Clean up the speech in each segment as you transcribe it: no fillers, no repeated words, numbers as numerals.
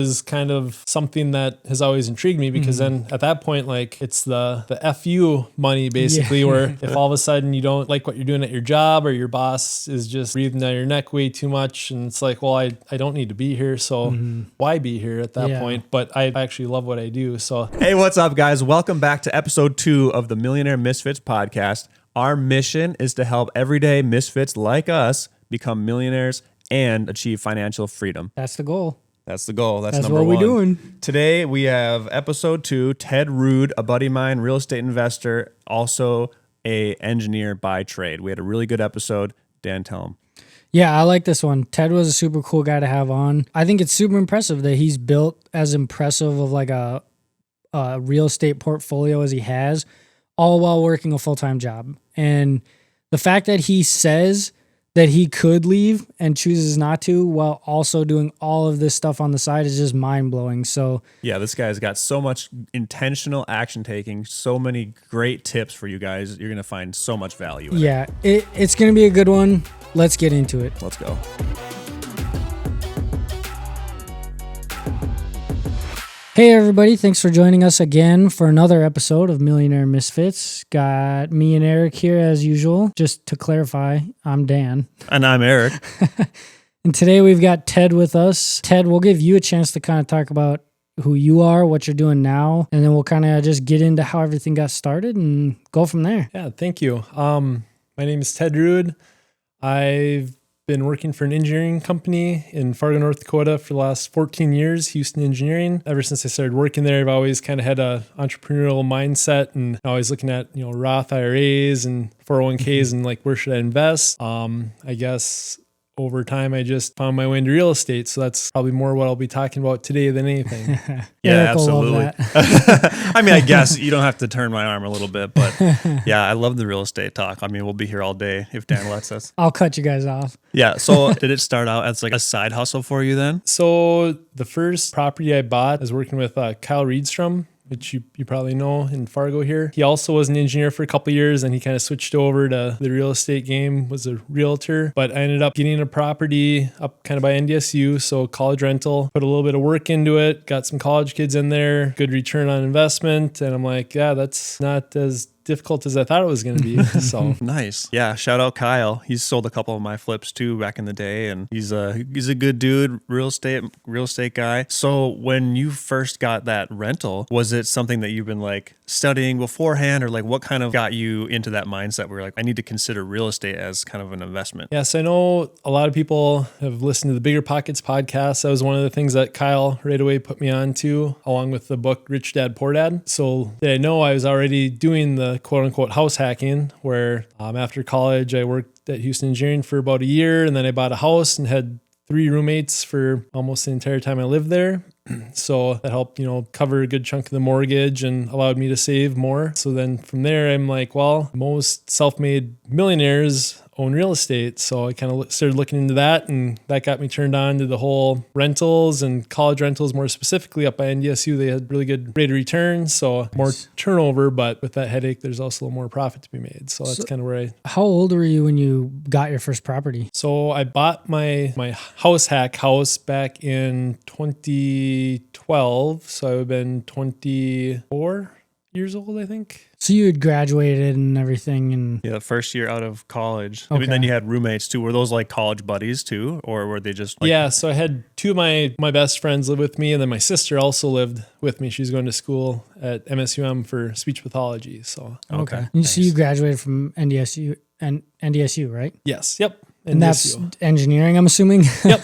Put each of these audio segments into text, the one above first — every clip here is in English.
is kind of something that has always intrigued me because then at that point, like it's the FU money basically, where if all of a sudden you don't like what you're doing at your job or your boss is just breathing down your neck way too much. And it's like, well, I don't need to be here. So why be here at that point? But I actually love what I do. So, hey, what's up, guys? Welcome back to episode 2 of the Millionaire Misfits podcast. Our mission is to help everyday misfits like us become millionaires and achieve financial freedom. That's the goal. That's the goal. That's number what one. we're doing. Today, we have episode 2, Ted Rude, a buddy of mine, real estate investor, also a engineer by trade. We had a really good episode. Dan, tell him. Yeah, I like this one. Ted was a super cool guy to have on. I think it's super impressive that he's built as impressive of like a real estate portfolio as he has, all while working a full-time job. And the fact that he says that he could leave and chooses not to while also doing all of this stuff on the side is just mind-blowing. So yeah, this guy's got so much intentional action taking, so many great tips for you guys. You're going to find so much value in it. Yeah, it's going to be a good one. Let's get into it. Let's go. Hey everybody, thanks for joining us again for another episode of Millionaire Misfits. Got me and Eric here as usual. Just to clarify, I'm Dan. And I'm Eric. And today we've got Ted with us. Ted, we'll give you a chance to kind of talk about who you are, what you're doing now, and then we'll kind of just get into how everything got started and go from there. yeah, thank you. My name is Ted Rude. I've been working for an engineering company in Fargo, North Dakota for the last 14 years, Houston Engineering. Ever since I started working there, I've always kind of had a entrepreneurial mindset and always looking at, Roth IRAs and 401ks and like, where should I invest? I guess over time, I just found my way into real estate. So that's probably more what I'll be talking about today than anything. Yeah, absolutely. I mean, I guess you don't have to turn my arm a little bit, but yeah, I love the real estate talk. I mean, we'll be here all day if Dan lets us. I'll cut you guys off. Yeah. So did it start out as like a side hustle for you then? So the first property I bought, I was working with Kyle Reedstrom, which you probably know in Fargo here. He also was an engineer for a couple of years and he kind of switched over to the real estate game, was a realtor. But I ended up getting a property up kind of by NDSU, so college rental, put a little bit of work into it, got some college kids in there, good return on investment. And I'm like, yeah, that's not as difficult as I thought it was going to be. So nice. Yeah. Shout out Kyle. He's sold a couple of my flips too back in the day, and he's a good dude, real estate guy. So when you first got that rental, was it something that you've been like studying beforehand, or like what kind of got you into that mindset where like I need to consider real estate as kind of an investment? Yes, I know a lot of people have listened to the Bigger Pockets podcast. That was one of the things that Kyle right away put me on to, along with the book Rich Dad Poor Dad. So I know I was already doing the quote unquote house hacking, where after college I worked at Houston Engineering for about a year, and then I bought a house and had 3 roommates for almost the entire time I lived there. So that helped, cover a good chunk of the mortgage and allowed me to save more. So then from there, I'm like, well, most self-made millionaires own real estate. So I kind of started looking into that, and that got me turned on to the whole rentals and college rentals more specifically. Up by NDSU, they had really good rate of return, so more turnover, but with that headache, there's also a little more profit to be made. So that's kind of where How old were you when you got your first property? So I bought my house hack house back in 2012. So I would have been 24 years old, I think. So you had graduated and everything, and yeah, the first year out of college. Okay. And then you had roommates too. Were those like college buddies too, or were they just like... Yeah, so I had 2 of my best friends live with me, and then my sister also lived with me. She's going to school at MSUM for speech pathology. So okay. Nice. So you graduated from NDSU, right? Yes. Yep. And that's engineering, I'm assuming. Yep.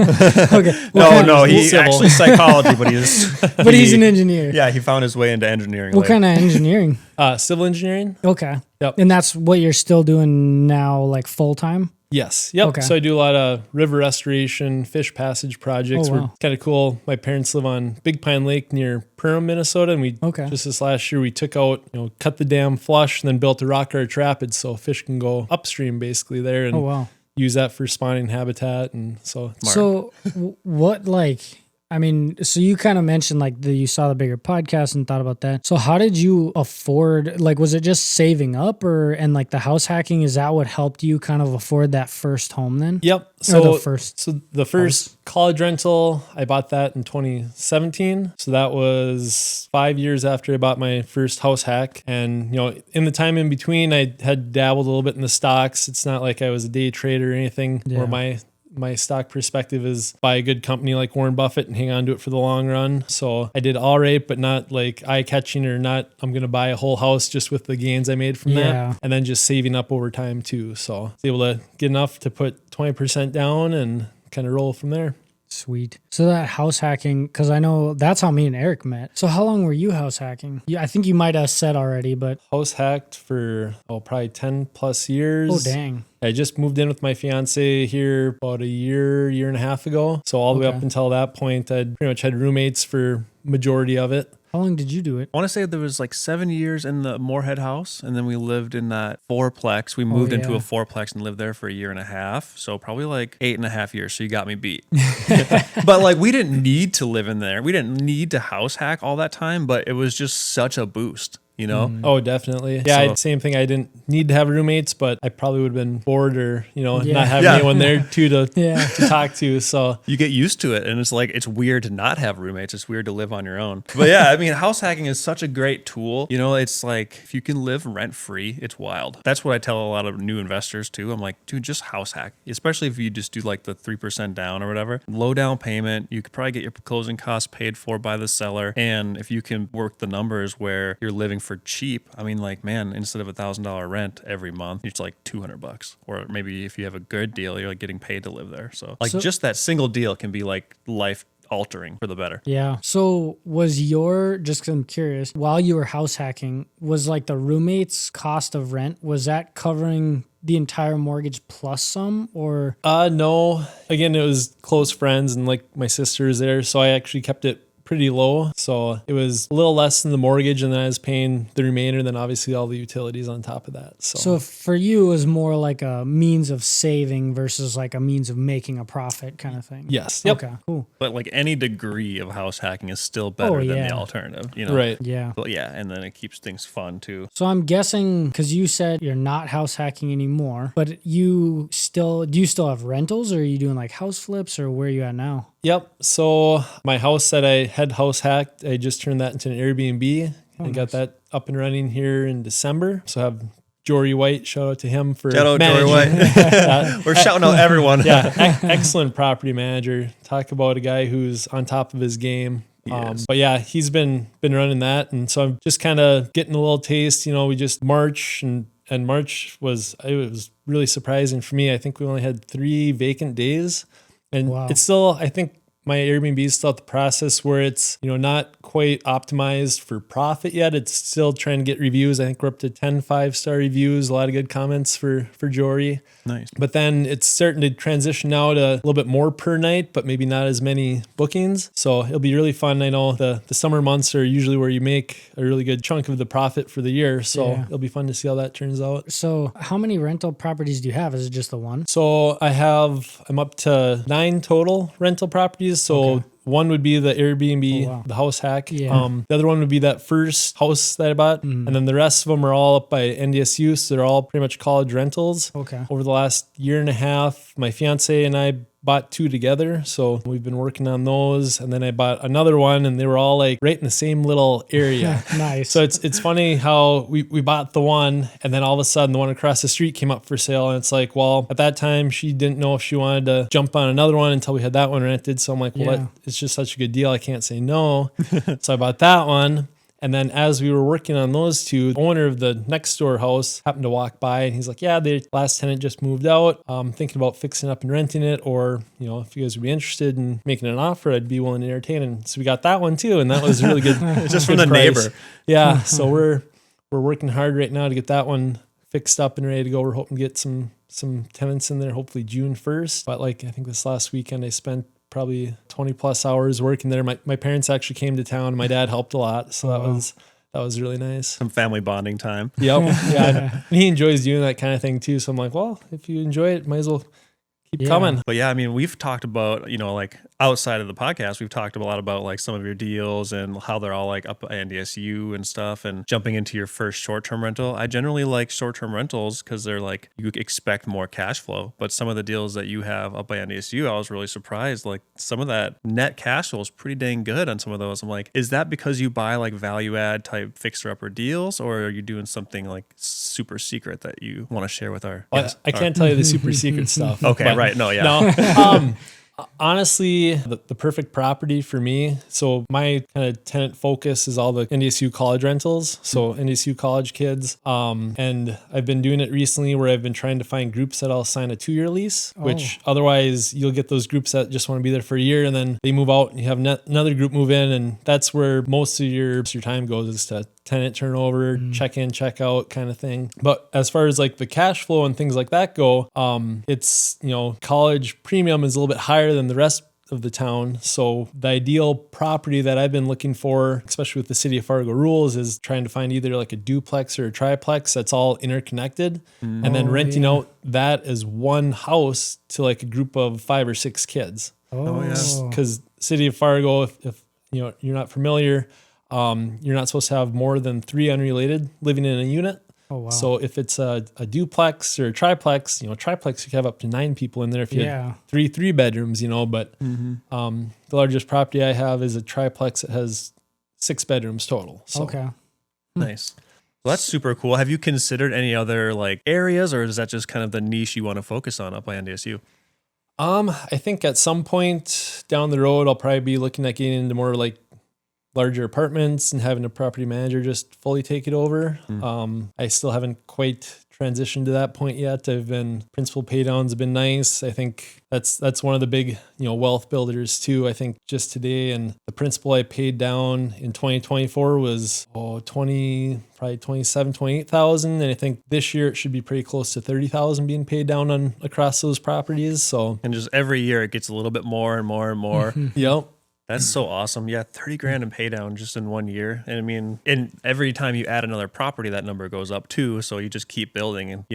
Okay. No, he's actually psychology, but he's an engineer. Yeah, he found his way into engineering. What kind of engineering? Civil engineering. Okay. Yep. And that's what you're still doing now, like full time? Yes. Yep. Okay. So I do a lot of river restoration, fish passage projects. Oh, wow. We're kind of cool. My parents live on Big Pine Lake near Perham, Minnesota. And we just this last year, we took out, cut the dam flush and then built a rock arch rapids so fish can go upstream basically there. And use that for spawning habitat. And so what, like, I mean, so you kind of mentioned like you saw the bigger podcast and thought about that. So how did you afford, like, was it just saving up and like the house hacking, is that what helped you kind of afford that first home then? Yep. So the first college rental, I bought that in 2017. So that was 5 years after I bought my first house hack. And, in the time in between, I had dabbled a little bit in the stocks. It's not like I was a day trader or anything, or my stock perspective is buy a good company like Warren Buffett and hang on to it for the long run. So I did all right, but not like eye-catching or not, I'm going to buy a whole house just with the gains I made from that. And then just saving up over time too. So I was able to get enough to put 20% down and kind of roll from there. Sweet. So that house hacking, because I know that's how me and Eric met. So how long were you house hacking? Yeah, I think you might have said already, but house hacked for probably 10 plus years. Oh, dang. I just moved in with my fiance here about a year and a half ago. So all the way up until that point, I'd pretty much had roommates for majority of it. How long did you do it? I want to say there was like 7 years in the Moorhead house, and then we lived in that fourplex. We moved into a fourplex and lived there for a year and a half. So probably like 8.5 years. So you got me beat. But like we didn't need to live in there. We didn't need to house hack all that time, but it was just such a boost. Oh, definitely. Yeah, same thing. I didn't need to have roommates, but I probably would have been bored or, not having anyone there to talk to. So you get used to it. And it's like, it's weird to not have roommates. It's weird to live on your own. But yeah, I mean, house hacking is such a great tool. It's like, if you can live rent free, it's wild. That's what I tell a lot of new investors too. I'm like, dude, just house hack, especially if you just do like the 3% down or whatever. Low down payment. You could probably get your closing costs paid for by the seller. And if you can work the numbers where you're living for cheap, I mean, like, man, instead of $1,000 rent every month, it's like $200, or maybe if you have a good deal, you're like getting paid to live there. So like just that single deal can be like life altering for the better. Yeah. So was just because I'm curious, while you were house hacking, was like the roommate's cost of rent, was that covering the entire mortgage plus some, or? No. Again, it was close friends and like my sister's there. So I actually kept it pretty low. So it was a little less than the mortgage, and then I was paying the remainder, then obviously all the utilities on top of that. So for you, it was more like a means of saving versus like a means of making a profit kind of thing. Yes. Yep. Okay, cool. But like any degree of house hacking is still better than the alternative, Right. Yeah. But yeah, and then it keeps things fun too. So I'm guessing, because you said you're not house hacking anymore, but do you still have rentals, or are you doing like house flips, or where are you at now? Yep. So my house that I had house hacked, I just turned that into an Airbnb and got that up and running here in December. So I have Jory White, shout out to him for managing. Jory White. We're shouting out everyone. Excellent property manager. Talk about a guy who's on top of his game. But yeah, he's been running that. And so I'm just kind of getting a little taste. We just March and March was really surprising for me. I think we only had 3 vacant days. And it's still, I think my Airbnb is still at the process where it's, not quite optimized for profit yet. It's still trying to get reviews. I think we're up to 10 5-star reviews, a lot of good comments for Jory. Nice. But then it's starting to transition now to a little bit more per night, but maybe not as many bookings. So it'll be really fun. I know the summer months are usually where you make a really good chunk of the profit for the year. So it'll be fun to see how that turns out. So how many rental properties do you have? Is it just the one? So I'm up to 9 total rental properties. So one would be the Airbnb, the house hack. Yeah. The other one would be that first house that I bought. And then the rest of them are all up by NDSU. So they're all pretty much college rentals. Okay. Over the last year and a half, my fiance and I bought 2 together. So we've been working on those. And then I bought another one, and they were all like right in the same little area. Nice. So it's funny how we bought the one, and then all of a sudden the one across the street came up for sale. And it's like, well, at that time she didn't know if she wanted to jump on another one until we had that one rented. So I'm like, well, it's just such a good deal. I can't say no. So I bought that one. And then as we were working on those 2, the owner of the next door house happened to walk by, and he's like, yeah, the last tenant just moved out. I'm thinking about fixing up and renting it, or, if you guys would be interested in making an offer, I'd be willing to entertain. And so we got that one too. And that was really good. Just from the neighbor. Yeah. So we're working hard right now to get that one fixed up and ready to go. We're hoping to get some tenants in there, hopefully June 1st. But I think this last weekend I spent probably 20 plus hours working there. My parents actually came to town, and my dad helped a lot. So that was really nice. Some family bonding time. Yep. Yeah. And he enjoys doing that kind of thing too. So I'm like, well, if you enjoy it, might as well keep coming. But yeah, I mean, we've talked about, outside of the podcast, we've talked a lot about like some of your deals and how they're all like up at NDSU and stuff, and jumping into your first short-term rental. I generally like short-term rentals because they're like, you expect more cash flow. But some of the deals that you have up by NDSU, I was really surprised. Like some of that net cash flow is pretty dang good on some of those. I'm like, is that because you buy like value add type fixer-upper deals, or are you doing something like super secret that you want to share with our guests? I can't tell you the super secret stuff. Okay, right. No, yeah. No. Honestly, the perfect property for me. So my kind of tenant focus is all the NDSU college rentals. So NDSU college kids. And I've been doing it recently where I've been trying to find groups that I'll sign a 2-year lease, which otherwise you'll get those groups that just want to be there for a year and then they move out and you have another group move in. And that's where most of your time goes, is to tenant turnover, check in, check out kind of thing. But as far as like the cash flow and things like that go, it's, college premium is a little bit higher than the rest of the town. So the ideal property that I've been looking for, especially with the city of Fargo rules, is trying to find either like a duplex or a triplex that's all interconnected and then renting out that as one house to like a group of 5 or 6 kids. Because city of Fargo, if you're not familiar, you're not supposed to have more than 3 unrelated living in a unit. Oh, wow. So if it's a duplex or a triplex, triplex, you can have up to 9 people in there if you had three bedrooms, but the largest property I have is a triplex that has 6 bedrooms total. So. Okay. Nice. Well, that's super cool. Have you considered any other like areas, or is that just kind of the niche you want to focus on up by NDSU? I think at some point down the road, I'll probably be looking at getting into more like larger apartments and having a property manager just fully take it over. I still haven't quite transitioned to that point yet. Principal pay downs have been nice. I think that's one of the big, wealth builders too. I think just today, and the principal I paid down in 2024 was probably 27, 28,000. And I think this year it should be pretty close to 30,000 being paid down across those properties. So, and just every year it gets a little bit more and more and more. Yep. That's so awesome. Yeah, 30 grand in pay down just in 1 year. And I mean, and every time you add another property, that number goes up too. So you just keep building, and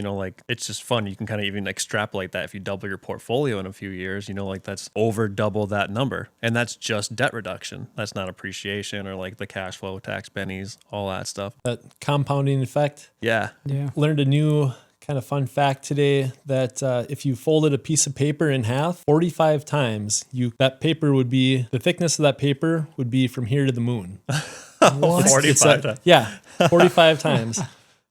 it's just fun. You can kind of even extrapolate that if you double your portfolio in a few years, that's over double that number. And that's just debt reduction. That's not appreciation or like the cash flow, tax bennies, all that stuff. That compounding effect. Yeah. Learned a new kind of fun fact today that if you folded a piece of paper in half 45 times, the thickness of that paper would be from here to the moon. 45 times. Yeah, 45 times.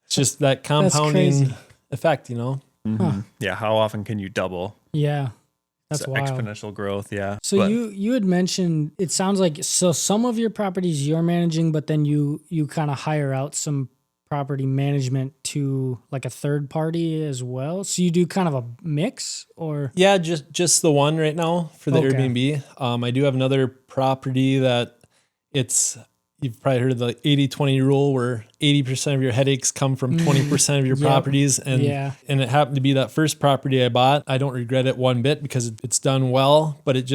It's just that compounding effect, Yeah, how often can you double? Yeah. That's wild. Exponential growth, yeah. So you had mentioned, it sounds like, some of your properties you're managing, but then you kind of hire out some property management to like a third party as well. So you do kind of a mix, or? Yeah, just the one right now for the Airbnb. I do have another property that you've probably heard of the 80-20 rule, where 80% of your headaches come from 20% of your properties. And it happened to be that first property I bought. I don't regret it one bit because it's done well, but it's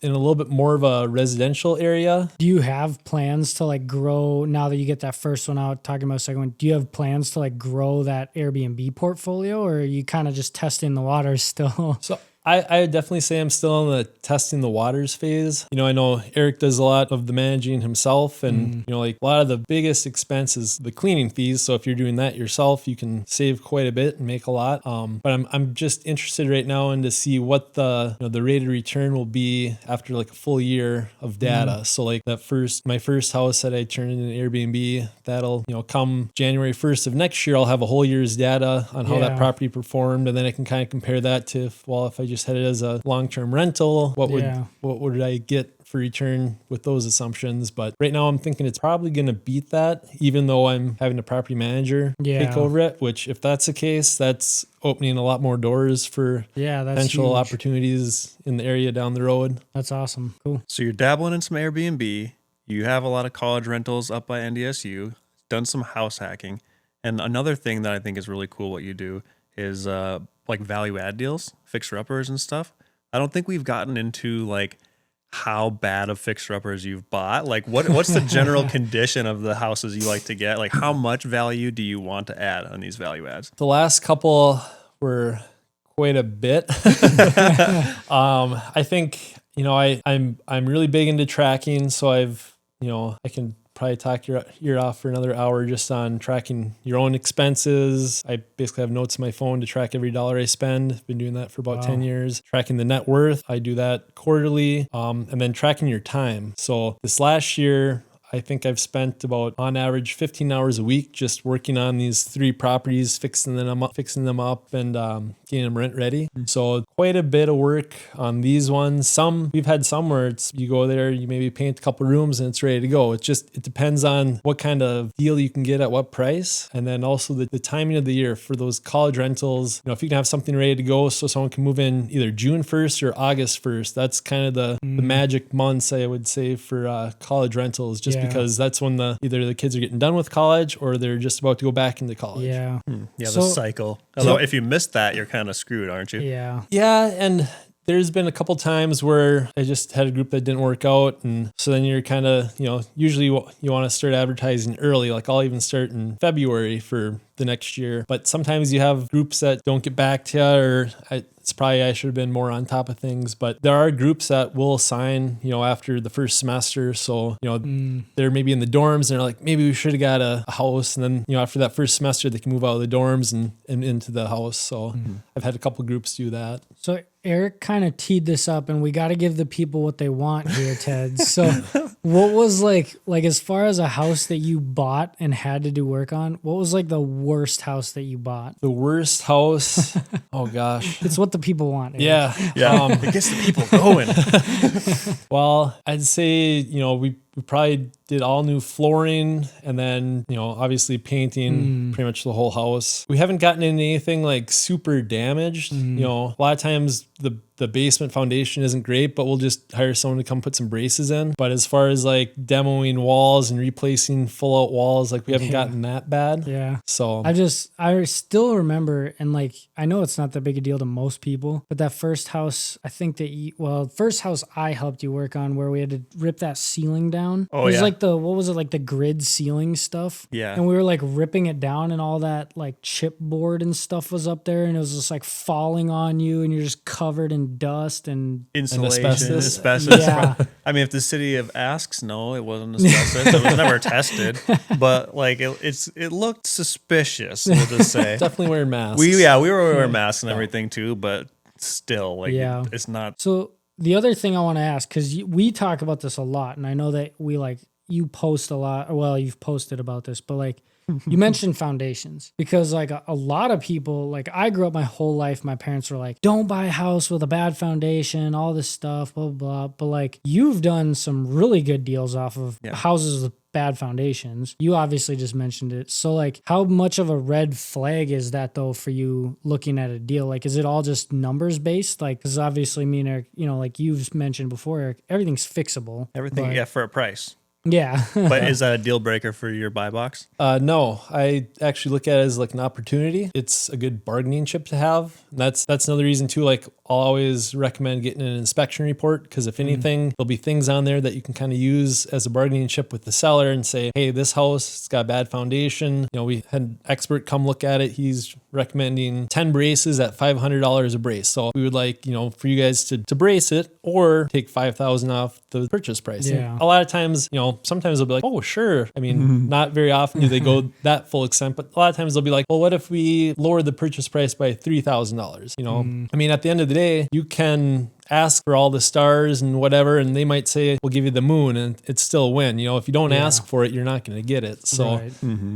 in a little bit more of a residential area. Do you have plans to like grow, now that you get that first one out, talking about the second one, do you have plans to like grow that Airbnb portfolio, or are you kind of just testing the waters still? So I would definitely say I'm still in the testing the waters phase. I know Eric does a lot of the managing himself, and like a lot of the biggest expense is the cleaning fees. So if you're doing that yourself, you can save quite a bit and make a lot. But I'm just interested right now in to see what the rate of return will be after like a full year of data. So like my first house that I turned into an Airbnb, that'll come January 1st of next year, I'll have a whole year's data on how that property performed, and then I can kind of compare that to if I just had it as a long-term rental, what would I get for return with those assumptions? But right now I'm thinking it's probably going to beat that, even though I'm having a property manager take over it, which if that's the case, that's opening a lot more doors for potential opportunities in the area down the road. That's awesome. Cool. So you're dabbling in some Airbnb. You have a lot of college rentals up by NDSU, done some house hacking. And another thing that I think is really cool what you do is like value add deals, fixer uppers and stuff. I don't think we've gotten into like how bad of fixer uppers you've bought. Like what's the general condition of the houses you like to get? Like how much value do you want to add on these value adds? The last couple were quite a bit. I think I'm really big into tracking, so I can probably talk your ear off for another hour just on tracking your own expenses. I basically have notes on my phone to track every dollar I spend. I've been doing that for about 10 years. Tracking the net worth, I do that quarterly. And then tracking your time. So this last year, I think I've spent about on average 15 hours a week just working on these 3 properties, fixing them up and getting them rent ready. So quite a bit of work on these ones. We've had some where you go there, you maybe paint a couple rooms and it's ready to go. It depends on what kind of deal you can get at what price. And then also the timing of the year for those college rentals. If you can have something ready to go so someone can move in either June 1st or August 1st, that's kind of the magic months, I would say, for college rentals, just because that's when either the kids are getting done with college or they're just about to go back into college. Yeah. Yeah, the cycle. Although if you missed that, you're kind of screwed, aren't you? Yeah. Yeah, and there's been a couple times where I just had a group that didn't work out. And so then you're kind of, usually you want to start advertising early. Like I'll even start in February for the next year. But sometimes you have groups that don't get back to you, or it's probably I should have been more on top of things. But there are groups that will sign, after the first semester. So, they're maybe in the dorms and they're like, maybe we should have got a house. And then, after that first semester, they can move out of the dorms and into the house. So I've had a couple groups do that. So Eric kind of teed this up, and we got to give the people what they want here, Ted. So what was like as far as a house that you bought and had to do work on, what was like the worst house that you bought? The worst house? Oh, gosh. It's what the people want, Eric. Yeah. It gets the people going. Well, I'd say, we probably did all new flooring and then, obviously painting pretty much the whole house. We haven't gotten into anything like super damaged. A lot of times the basement foundation isn't great, but we'll just hire someone to come put some braces in. But as far as like demoing walls and replacing full out walls, like we haven't gotten that bad. Yeah. So I still remember, and like, I know it's not that big a deal to most people, but that first house, I think first house I helped you work on where we had to rip that ceiling down. Oh, it was yeah. like like the grid ceiling stuff. Yeah. And we were like ripping it down and all that like chipboard and stuff was up there and it was just like falling on you and you're just covered in dust and insulation, asbestos. Yeah. I mean, if the city asks, no, it wasn't asbestos. It was never tested, but like it looked suspicious. We'll just say definitely wearing masks. We were wearing masks and everything too, but still, like it's not. So the other thing I want to ask, because we talk about this a lot, and I know that you post a lot. Well, you've posted about this, but like you mentioned foundations, because like a lot of people, like I grew up my whole life, my parents were like, don't buy a house with a bad foundation, all this stuff, blah, blah, blah. But like you've done some really good deals off of houses with bad foundations. You obviously just mentioned it. So like how much of a red flag is that though for you looking at a deal? Like, is it all just numbers based? Like, because obviously me and Eric, like you've mentioned before, Eric, everything's fixable. Everything, for a price. Yeah. But is that a deal breaker for your buy box? No, I actually look at it as like an opportunity. It's a good bargaining chip to have. And that's another reason too. Like I'll always recommend getting an inspection report, because if anything, there'll be things on there that you can kind of use as a bargaining chip with the seller and say, hey, this house, it's got a bad foundation. We had an expert come look at it. He's recommending 10 braces at $500 a brace. So we would like, for you guys to brace it or take $5,000 off the purchase price. Yeah. And a lot of times, sometimes they'll be like, oh, sure. I mean, not very often do they go that full extent, but a lot of times they'll be like, well, what if we lower the purchase price by $3,000? I mean, at the end of the day, you can ask for all the stars and whatever, and they might say, we'll give you the moon, and it's still a win. If you don't ask for it, you're not going to get it. So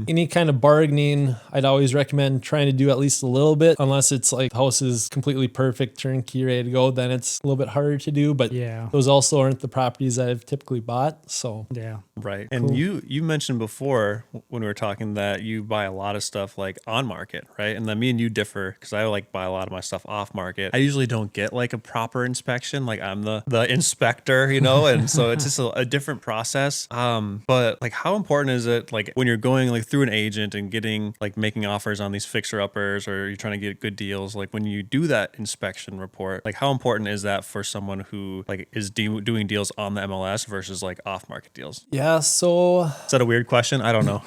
any kind of bargaining, I'd always recommend trying to do at least a little bit, unless it's like the house is completely perfect, turnkey, ready to go, then it's a little bit harder to do. But those also aren't the properties that I've typically bought. So right. And you mentioned before when we were talking that you buy a lot of stuff like on market, right? And then me and you differ, because I like buy a lot of my stuff off market. I usually don't get like a proper inspection. Like I'm the inspector, and so it's just a different process. But like how important is it like when you're going like through an agent and getting like making offers on these fixer uppers, or you're trying to get good deals, like when you do that inspection report, like how important is that for someone who like is doing deals on the MLS versus like off market deals? Yeah, so is that a weird question? I don't know.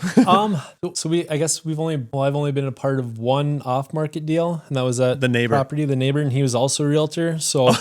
So I've only been a part of one off market deal, and that was at the neighbor property, the neighbor, and he was also a realtor. So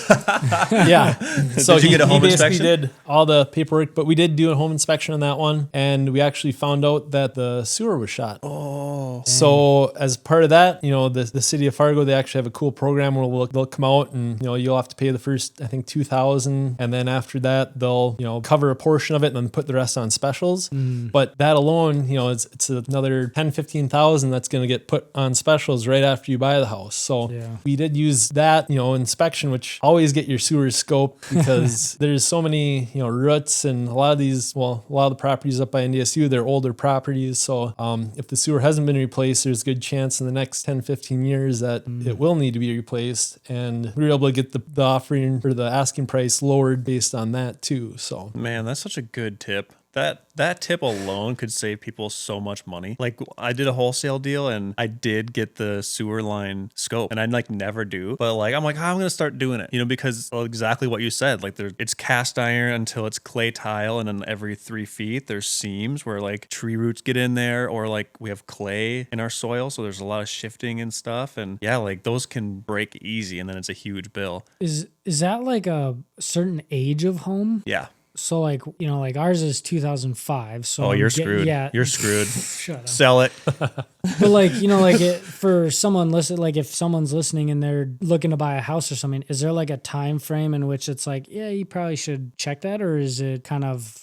Yeah. So Did you get a home he basically inspection? did all the paperwork, but we did do a home inspection on that one, and we actually found out that the sewer was shot. Oh, So as part of that, the city of Fargo, they actually have a cool program where they'll come out and, you'll have to pay the first, I think, $2,000. And then after that, they'll, cover a portion of it and then put the rest on specials. But that alone, it's another 10, 15,000 that's going to get put on specials right after you buy the house. So we did use that, inspection, which always get your sewers scoped because there's so many, roots, and a lot of the properties up by NDSU, they're older properties. So if the sewer hasn't been replaced, there's a good chance in the next 10, 15 years that it will need to be replaced. And we were able to get the offering or the asking price lowered based on that too. So man, that's such a good tip. That tip alone could save people so much money. Like, I did a wholesale deal and I did get the sewer line scope, and I never do, but I'm like, I'm gonna start doing it, because exactly what you said. Like, it's cast iron until it's clay tile, and then every 3 feet there's seams where tree roots get in there, or we have clay in our soil, so there's a lot of shifting and stuff, and those can break easy, and then it's a huge bill. Is that like a certain age of home? Yeah. So ours is 2005. So you're screwed. Yeah, You're screwed. Shut up. Sell it. But for someone if someone's listening and they're looking to buy a house or something, is there a time frame in which it's you probably should check that, or is it kind of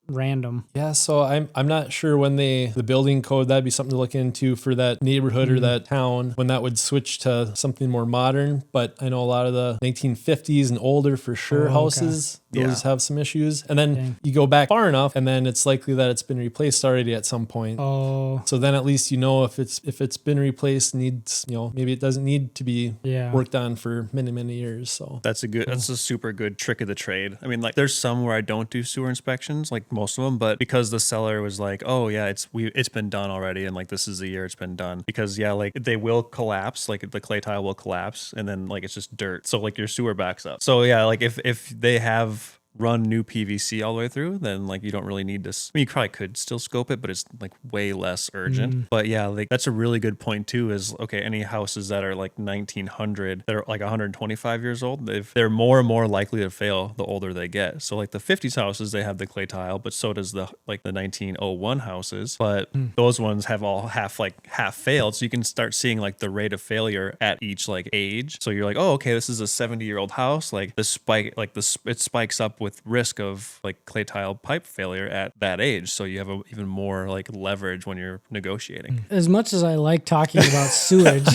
random? Yeah, so I'm not sure when the building code, that'd be something to look into for that neighborhood or that town, when that would switch to something more modern. But I know a lot of the 1950s and older for sure houses, those have some issues. And then you go back far enough, and then it's likely that it's been replaced already at some point. Oh. So then at least if it's been replaced, needs, maybe it doesn't need to be worked on for many, many years. So that's a super good trick of the trade. I mean, there's some where I don't do sewer inspections, most of them, but because the seller was like, oh yeah, it's been done already, and this is the year it's been done, because they will collapse, the clay tile will collapse, and then it's just dirt, so your sewer backs up. So if they have run new PVC all the way through, then you don't really need this. I mean, you probably could still scope it, but it's way less urgent. But that's a really good point too, is any houses that are 1900 that are 125 years old, they're more and more likely to fail the older they get. So the 50s houses, they have the clay tile, but so does the 1901 houses, but those ones have all half failed. So you can start seeing the rate of failure at each age. So you're oh, okay, this is a 70-year-old house, the spike, it spikes up with risk of clay tile pipe failure at that age. So you have even more leverage when you're negotiating. As much as I like talking about sewage,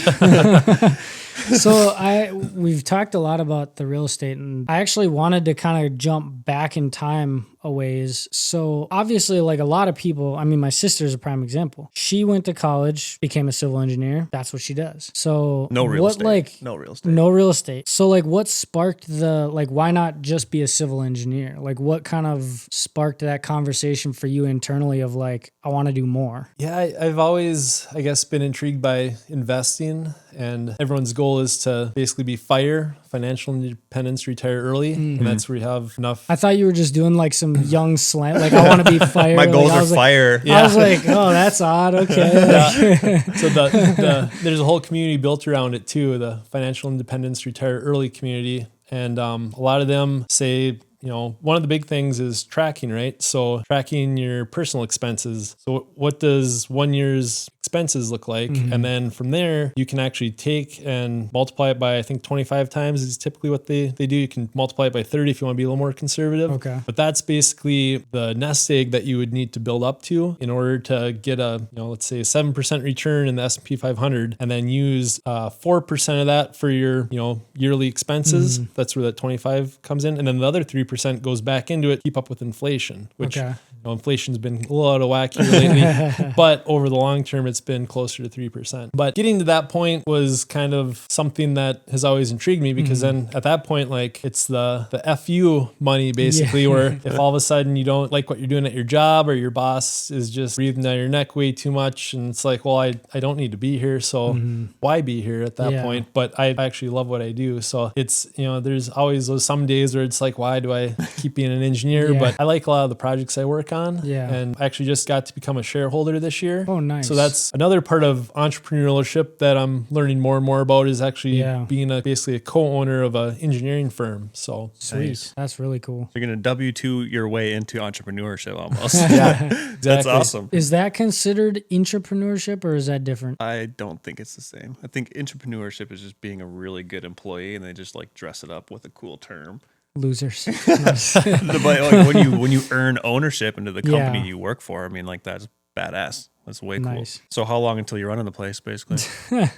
we've talked a lot about the real estate, and I actually wanted to kind of jump back in time a ways. So obviously, a lot of people, I mean, my sister's a prime example. She went to college, became a civil engineer. That's what she does. So no real estate. No real estate. So what sparked why not just be a civil engineer? What kind of sparked that conversation for you internally of I want to do more? Yeah, I've always, I guess, been intrigued by investing, and everyone's goal is to basically be FIRE, financial independence, retire early. And that's where you have enough. I thought you were just doing some young slant, I want to be FIRE. My goals are FIRE. I was oh, that's odd. Okay. So there's a whole community built around it too, the financial independence, retire early community. And a lot of them say, one of the big things is tracking, right? So tracking your personal expenses. So what does 1 year's expenses look like? And then from there, you can actually take and multiply it by, I think 25 times is typically what they do. You can multiply it by 30 if you want to be a little more conservative. Okay. But that's basically the nest egg that you would need to build up to in order to get a, let's say a 7% return in the S&P 500, and then use 4% of that for your, yearly expenses. That's where that 25 comes in. And then the other 3% goes back into it, keep up with inflation, which inflation's been a little out of whack here lately, but over the long term, it's been closer to 3%. But getting to that point was kind of something that has always intrigued me, because then at that point, it's the FU money basically, where if all of a sudden you don't like what you're doing at your job, or your boss is just breathing down your neck way too much, and it's well, I don't need to be here, so why be here at that point? But I actually love what I do. So it's, there's always those some days where it's why do I I keep being an engineer, Yeah. but I like a lot of the projects I work on. Yeah. And I actually just got to become a shareholder this year. Oh, nice. So that's another part of entrepreneurship that I'm learning more and more about, is actually Yeah. being basically a co-owner of an engineering firm. So Sweet. Nice. That's really cool. You're going to W-2 your way into entrepreneurship almost. yeah, That's exactly. awesome. Is that considered entrepreneurship or is that different? I don't think it's the same. I think entrepreneurship is just being a really good employee, and they just like dress it up with a cool term. Losers. But like when you earn ownership into the company Yeah. you work for, I mean, like that's badass. That's way cool. Nice. So how long until you're running the place, basically?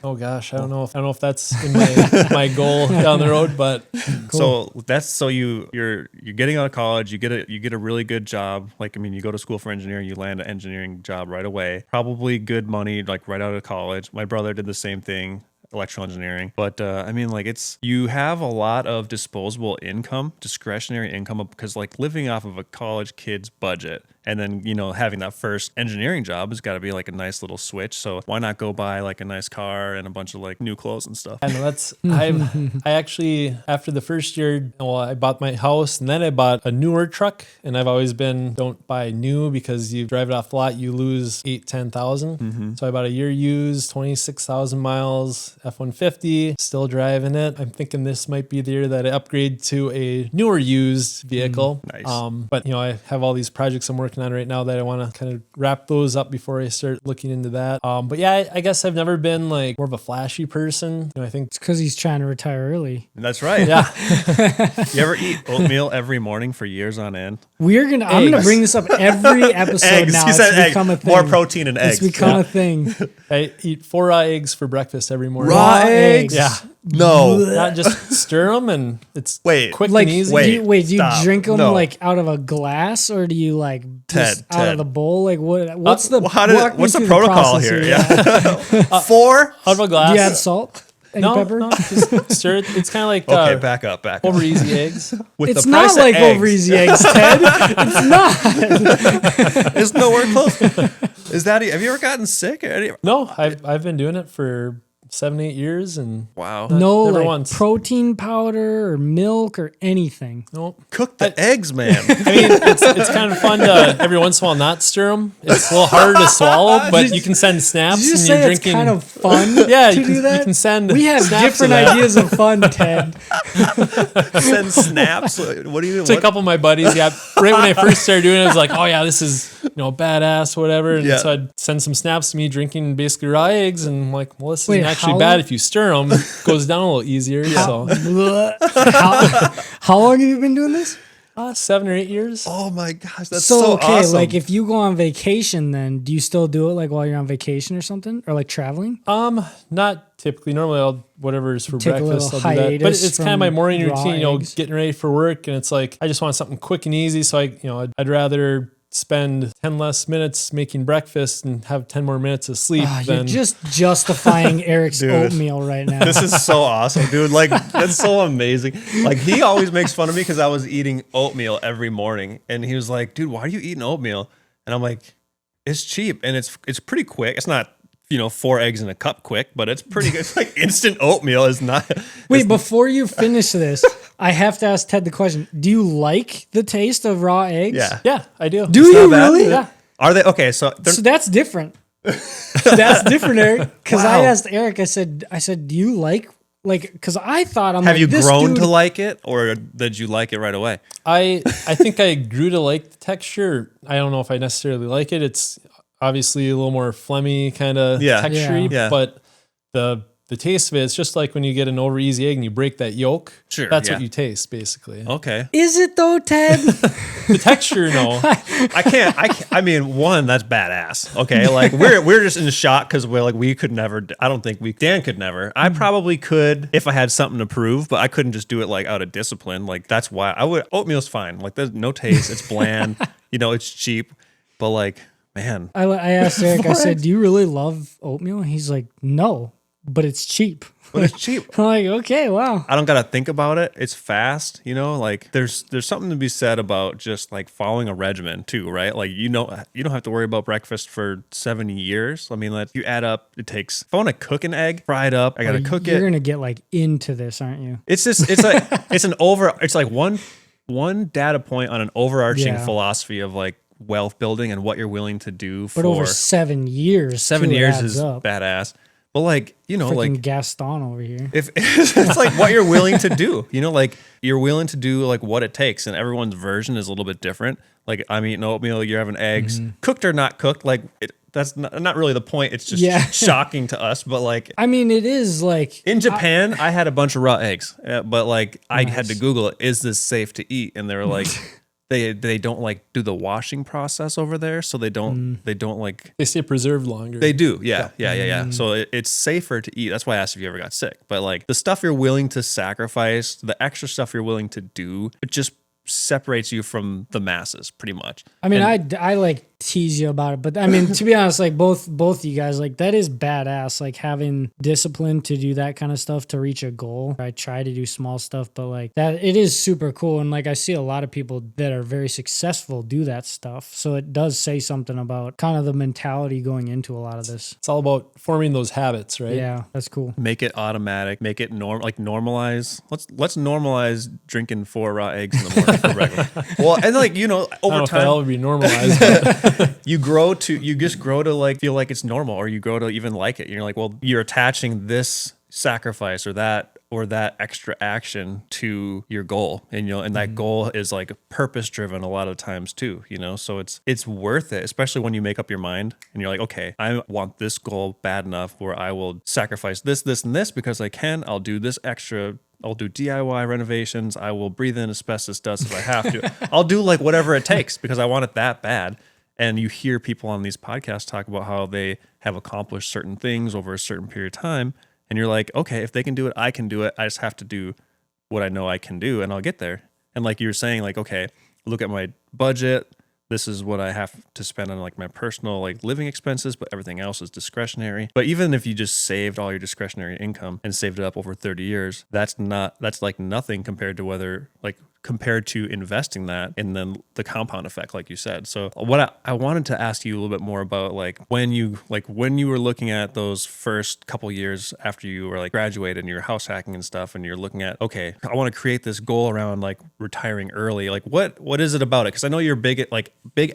Oh gosh, I don't know if that's in my goal down the road, but So that's you're getting out of college, you get a really good job. Like, I mean, you go to school for engineering, you land an engineering job right away. Probably good money, like right out of college. My brother did the same thing, electrical engineering. But I mean, like you have a lot of disposable income, discretionary income, because like living off of a college kid's budget, and then, you know, having that first engineering job has got to be like a nice little switch. So why not go buy like a nice car and a bunch of like new clothes and stuff? I know I actually, after the first year, well, I bought my house and then I bought a newer truck, and I've always been, don't buy new because you drive it off the lot, you lose 10,000. So I bought a year used, 26,000 miles, F-150, still driving it. I'm thinking this might be the year that I upgrade to a newer used vehicle. Nice. But you know, I have all these projects I'm working on right now that I want to kind of wrap those up before I start looking into that. But yeah, I guess I've never been like more of a flashy person. You know, I think It's because he's trying to retire early. That's right. yeah. You ever eat oatmeal every morning for years on end? I'm gonna bring this up every episode Eggs. now. He It's said egg. become a thing. More protein and eggs. It's become a thing. I eat 4 raw eggs for breakfast every morning. Raw eggs? Yeah. No. Not just stir them and it's Wait. quick Like, and easy. wait. do you stop. drink them No. like out of a glass, or do you like just out Ted. of the bowl? Like what's the Well, walk me what's the through protocol process here? Yeah. 4? Out of a glass. Do you add salt and no, pepper? no, just stir it. It's kind of like Okay, back up. over easy eggs. With It's the not price of like eggs, over easy eggs, Ted. It's not. It's nowhere close. Is that? Have you ever gotten sick? No, I've been doing it for 7-8 years and Wow. No, Never like once. protein powder or milk or anything. nope. Cook the eggs, man. I mean, it's kind of fun to every once in a while not stir them. It's a little harder to swallow, but you can send snaps Did you and say you're it's drinking. kind of fun yeah, to you do can, that? you can send. We have snaps different of that. ideas of fun, Ted. Send snaps. What do you? To a couple of my buddies, yeah. Right when I first started doing it, I was like, "Oh yeah, this is badass, whatever." And Yeah. so I'd send some snaps to me drinking basically raw eggs, and I'm like, "Well, this Wait, isn't actually how bad long- if you stir them. Goes down a little easier." So How long have you been doing this? 7 or 8 years. Oh my gosh, that's so okay, awesome. like if you go on vacation, then do you still do it like while you're on vacation or something, or like traveling? Not typically. Normally, I'll whatever's for Take a breakfast. I'll little do that. But hiatus it's kind of my from morning raw routine. eggs. Getting ready for work, and it's like I just want something quick and easy. So I'd rather spend 10 less minutes making breakfast and have 10 more minutes of sleep You're than just justifying Eric's Dude. oatmeal right now. This is so awesome, dude. Like, that's so amazing. Like, he always makes fun of me because I was eating oatmeal every morning. And he was like, dude, why are you eating oatmeal? And I'm like, it's cheap and it's pretty quick. It's not, 4 eggs in a cup quick, but it's pretty good. It's like instant oatmeal is not. Wait, before you finish this, I have to ask Ted the question. Do you like the taste of raw eggs? Yeah. yeah, I do. Do you not bad. really? Yeah. Are they? Okay, so they're, So that's different. That's different, Eric. Because I Wow. asked Eric, I said, do you like, because I thought have you this grown dude, to like it or did you like it right away? I think I grew to like the texture. I don't know if I necessarily like it. It's obviously a little more phlegmy kind of Yeah. texture, Yeah. but the taste of it, it's just like when you get an over easy egg and you break that yolk. Sure, That's yeah. what you taste basically. Okay. Is it though, Ted? The texture, no. I mean, one, that's badass. Okay. Like we're just in shock because we could never, I don't think Dan could never. I probably could if I had something to prove, but I couldn't just do it like out of discipline. Like that's why oatmeal's fine. Like there's no taste. It's bland, it's cheap, but like, man. I asked Eric, I said, do you really love oatmeal? And he's like, no, but it's cheap. But it's cheap. I'm like, okay, wow. I don't gotta think about it. It's fast, like there's something to be said about just like following a regimen too, right? Like you don't have to worry about breakfast for 70 years. I mean, like you add up, it takes if I want to cook an egg, fry it up, I gotta cook You're it. gonna get like into this, aren't you? It's just it's like it's like one data point on an overarching Yeah. philosophy of like wealth building and what you're willing to do for But over 7 years, 7 too, it years adds is up. badass. But like, you know, Freaking like Gaston over here. if it's like what you're willing to do, you know, like you're willing to do like what it takes, and everyone's version is a little bit different. Like I'm eating oatmeal, you're having eggs, cooked or not cooked. Like that's not really the point. It's just shocking to us. But like, I mean, it is like in Japan, I had a bunch of raw eggs, but like I had to Nice. Google it. Is this safe to eat? And they were like, they don't like do the washing process over there, so they don't like. They stay preserved longer. They do, yeah. So it's safer to eat. That's why I asked if you ever got sick. But like the stuff you're willing to sacrifice, the extra stuff you're willing to do, it just separates you from the masses, pretty much. I mean, I like tease you about it, but I mean, to be honest, like both you guys, like that is badass. Like having discipline to do that kind of stuff to reach a goal. I try to do small stuff, but like that, it is super cool. And like I see a lot of people that are very successful do that stuff. So it does say something about kind of the mentality going into a lot of this. It's all about forming those habits, right? Yeah, that's cool. Make it automatic. Make it normalize. Let's normalize drinking 4 raw eggs in the morning for regular. Well, and like you know, I don't over know if that time would be normalized. But you just grow to like feel like it's normal, or you grow to even like it. You're like, well, you're attaching this sacrifice or that extra action to your goal, and you know, and that goal is like purpose driven a lot of times too, you know. So it's worth it, especially when you make up your mind and you're like, okay, I want this goal bad enough where I will sacrifice this, and this because I can. I'll do this extra. I'll do DIY renovations. I will breathe in asbestos dust if I have to. I'll do like whatever it takes because I want it that bad. And you hear people on these podcasts talk about how they have accomplished certain things over a certain period of time. And you're like, okay, if they can do it, I can do it. I just have to do what I know I can do and I'll get there. And like you were saying, like, okay, look at my budget. This is what I have to spend on like my personal like living expenses, but everything else is discretionary. But even if you just saved all your discretionary income and saved it up over 30 years, that's like nothing compared to investing that and then the compound effect, like you said. So what I wanted to ask you a little bit more about, like when you were looking at those first couple years after you were like graduated and you're house hacking and stuff, and you're looking at, okay, I want to create this goal around like retiring early. Like what is it about it? Because I know you're big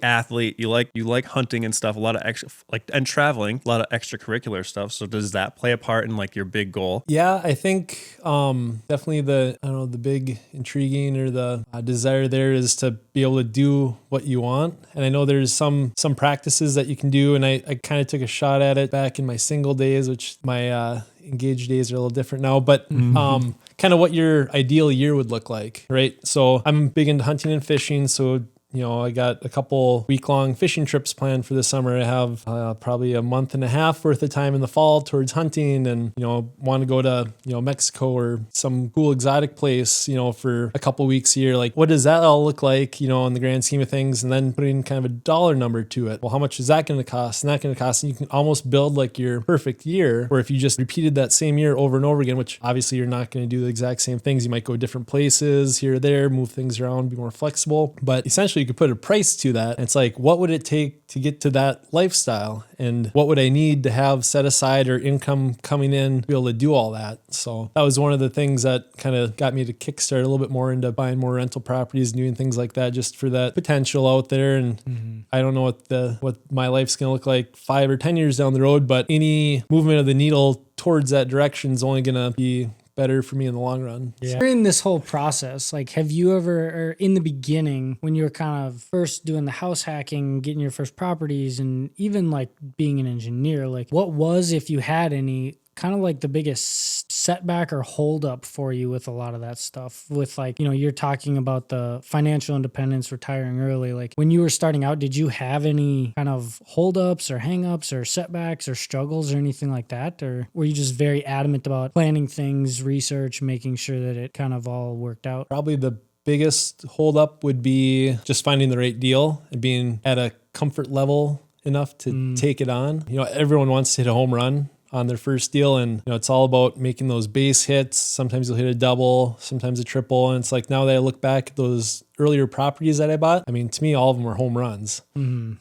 athlete. You like hunting and stuff, a lot of extra and traveling, a lot of extracurricular stuff. So does that play a part in like your big goal? yeah, I think definitely the big intriguing or the desire there is to be able to do what you want. And I know there's some practices that you can do, and I kind of took a shot at it back in my single days, which my engaged days are a little different now, but kind of what your ideal year would look like, right? So I'm big into hunting and fishing, so you know, I got a couple week-long fishing trips planned for the summer. I have probably a month and a half worth of time in the fall towards hunting, and, you know, want to go to, you know, Mexico or some cool exotic place, you know, for a couple weeks a year. Like, what does that all look like, you know, in the grand scheme of things? And then putting kind of a dollar number to it. Well, how much is that going to cost? And that going to cost? And you can almost build like your perfect year, where if you just repeated that same year over and over again, which obviously you're not going to do the exact same things. You might go different places here or there, move things around, be more flexible. But essentially, you could put a price to that. And it's like, what would it take to get to that lifestyle? And what would I need to have set aside or income coming in to be able to do all that? So that was one of the things that kind of got me to kickstart a little bit more into buying more rental properties and doing things like that, just for that potential out there. And I don't know what my life's going to look like 5 or 10 years down the road, but any movement of the needle towards that direction is only going to be better for me in the long run. Yeah. During this whole process, like, have you ever, or in the beginning, when you were kind of first doing the house hacking, getting your first properties, and even like being an engineer, like what was, if you had any, kind of like the biggest setback or hold up for you with a lot of that stuff? With like, you know, you're talking about the financial independence, retiring early. Like when you were starting out, did you have any kind of hold ups or hang ups or setbacks or struggles or anything like that? Or were you just very adamant about planning things, research, making sure that it kind of all worked out? Probably the biggest hold up would be just finding the right deal and being at a comfort level enough to take it on. You know, everyone wants to hit a home run on their first deal, and you know, it's all about making those base hits. Sometimes you'll hit a double, sometimes a triple, and it's like, now that I look back at those earlier properties that I bought, I mean, to me, all of them were home runs.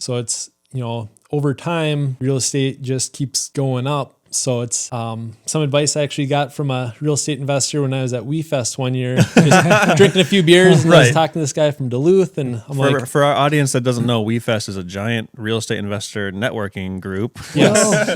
So it's, you know, over time, real estate just keeps going up. So it's some advice I actually got from a real estate investor when I was at WeFest one year, just drinking a few beers, and I was Right. talking to this guy from Duluth, and I'm like, For our audience that doesn't know, WeFest is a giant real estate investor networking group. yes,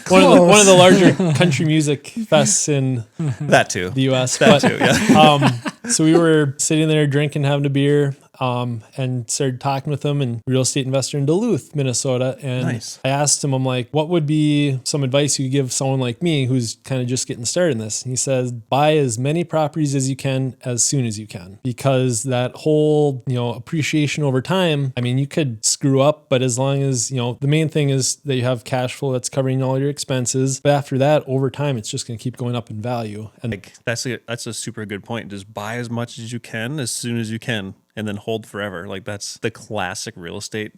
one of the larger country music fests in That too. the U.S. That too, yeah. So we were sitting there drinking, having a beer, and started talking with him, and real estate investor in Duluth, Minnesota. And Nice. I asked him, I'm like, what would be some advice you could give someone like me who's kind of just getting started in this? And he says, buy as many properties as you can as soon as you can, because that whole, appreciation over time, I mean, you could screw up, but as long as, the main thing is that you have cash flow that's covering all your expenses. But after that, over time, it's just going to keep going up in value. And Like that's a super good point. Just buy as much as you can as soon as you can, and then hold forever. Like that's the classic real estate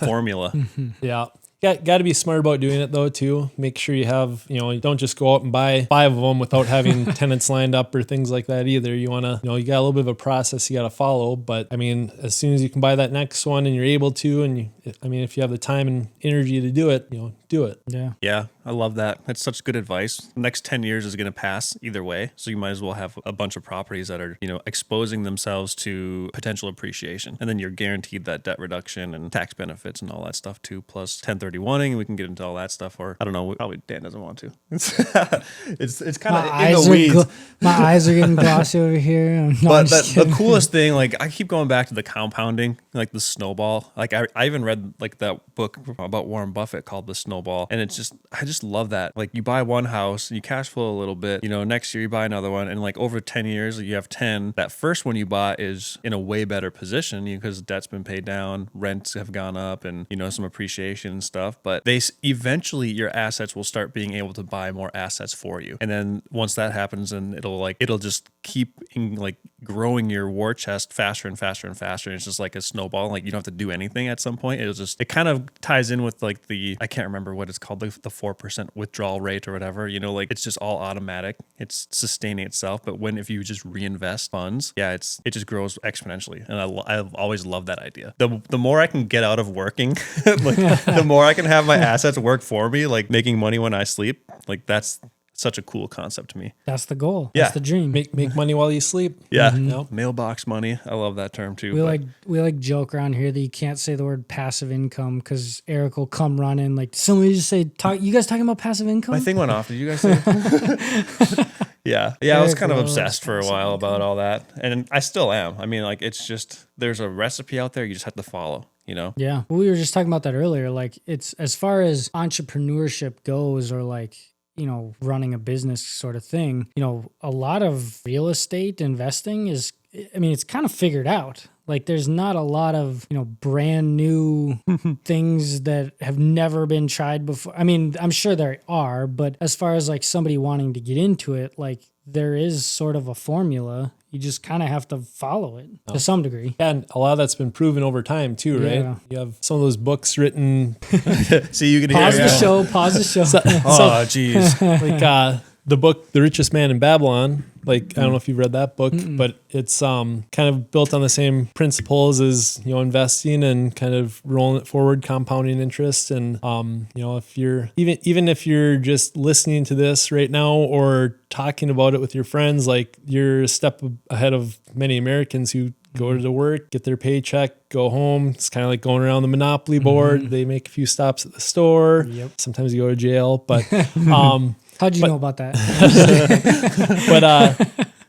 formula. yeah. Got to be smart about doing it though too. Make sure you have, don't just go out and buy 5 of them without having tenants lined up or things like that either. You want to, you got a little bit of a process you got to follow. But I mean, as soon as you can buy that next one and you're able to, and if you have the time and energy to do it, do it. Yeah. Yeah, I love that. That's such good advice. The next 10 years is going to pass either way. So you might as well have a bunch of properties that are, exposing themselves to potential appreciation. And then you're guaranteed that debt reduction and tax benefits and all that stuff too, plus 1031ing. And we can get into all that stuff. Or I don't know, probably Dan doesn't want to. It's kind of in the weeds. My eyes are getting glossy over here. No, But the coolest thing, like I keep going back to the compounding, like the snowball. Like I even read like that book about Warren Buffett called The Snowball. And I just love that. Like you buy one house, you cash flow a little bit, next year you buy another one. And like over 10 years, you have 10. That first one you bought is in a way better position because debt's been paid down, rents have gone up and, some appreciation and stuff. But eventually your assets will start being able to buy more assets for you. And then once that happens, and it'll just keep growing your war chest faster and faster and faster. And it's just like a snowball. Like you don't have to do anything at some point. It kind of ties in with like I can't remember what it's called, the 4% withdrawal rate or whatever, it's just all automatic. It's sustaining itself. But if you just reinvest funds, it just grows exponentially. And I've always loved that idea. The more I can get out of working, the more I can have my assets work for me, like making money when I sleep, like that's such a cool concept to me. That's the goal. Yeah. That's the dream. Make money while you sleep. Yeah. Nope. Mailbox money. I love that term too. We like joke around here that you can't say the word passive income because Eric will come running like somebody just say, you guys talking about passive income? My thing went off. Did you guys say it? Yeah. I was kind of obsessed for a while about all that. And I still am. I mean, like it's just, there's a recipe out there you just have to follow. Yeah. Well, we were just talking about that earlier. Like it's as far as entrepreneurship goes or like, running a business sort of thing, a lot of real estate investing it's kind of figured out. Like there's not a lot of, brand new things that have never been tried before. I mean, I'm sure there are, but as far as like somebody wanting to get into it, like there is sort of a formula. You just kind of have to follow it to some degree. Yeah, and a lot of that's been proven over time too, right? Yeah. You have some of those books written. See, you can Pause hear the show. Pause the show. Oh, geez. Like the book, The Richest Man in Babylon. Like, I don't know if you've read that book, but it's kind of built on the same principles as, investing and kind of rolling it forward, compounding interest. And, if you're, even if you're just listening to this right now or talking about it with your friends, like you're a step ahead of many Americans who go to work, get their paycheck, go home. It's kind of like going around the Monopoly board. They make a few stops at the store. Yep. Sometimes you go to jail, but, How'd you know about that?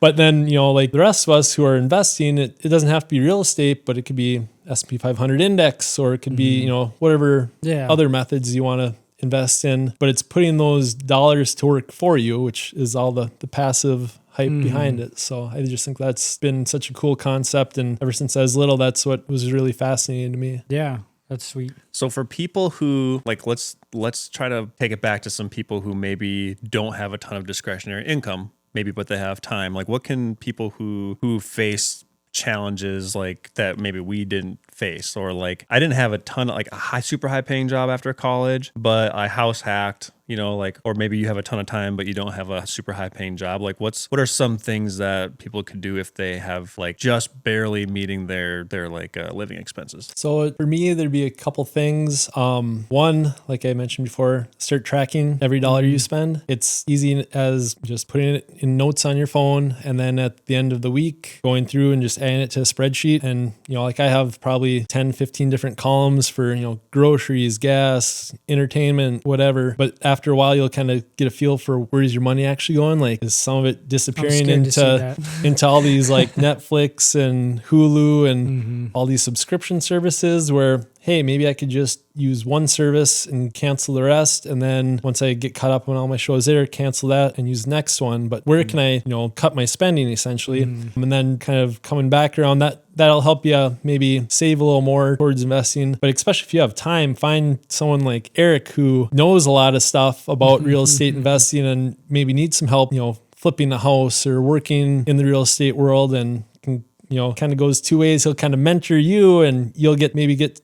But then, like the rest of us who are investing, it doesn't have to be real estate, but it could be S&P 500 index, or it could be, whatever other methods you want to invest in. But it's putting those dollars to work for you, which is all the passive hype behind it. So I just think that's been such a cool concept. And ever since I was little, that's what was really fascinating to me. Yeah. That's sweet. So for people who let's try to take it back to some people who maybe don't have a ton of discretionary income, maybe, but they have time. Like what can people who face challenges like that maybe we didn't face, or like I didn't have a ton of like a super high paying job after college, but I house hacked, like, or maybe you have a ton of time, but you don't have a super high paying job. Like what are some things that people could do if they have like just barely meeting their like living expenses? So for me, there'd be a couple things. One, like I mentioned before, start tracking every dollar you spend. It's easy as just putting it in notes on your phone, and then at the end of the week, going through and just adding it to a spreadsheet. And, like I have probably 10, 15 different columns for, groceries, gas, entertainment, whatever. But after a while, you'll kind of get a feel for where's your money actually going. Like, is some of it disappearing into all these like Netflix and Hulu and all these subscription services where, hey, maybe I could just use one service and cancel the rest. And then once I get caught up on all my shows there, cancel that and use the next one. But where can I, cut my spending essentially? And then kind of coming back around that'll help you maybe save a little more towards investing. But especially if you have time, find someone like Eric who knows a lot of stuff about real estate investing and maybe needs some help, flipping a house or working in the real estate world, and can, kind of goes two ways. He'll kind of mentor you and you'll get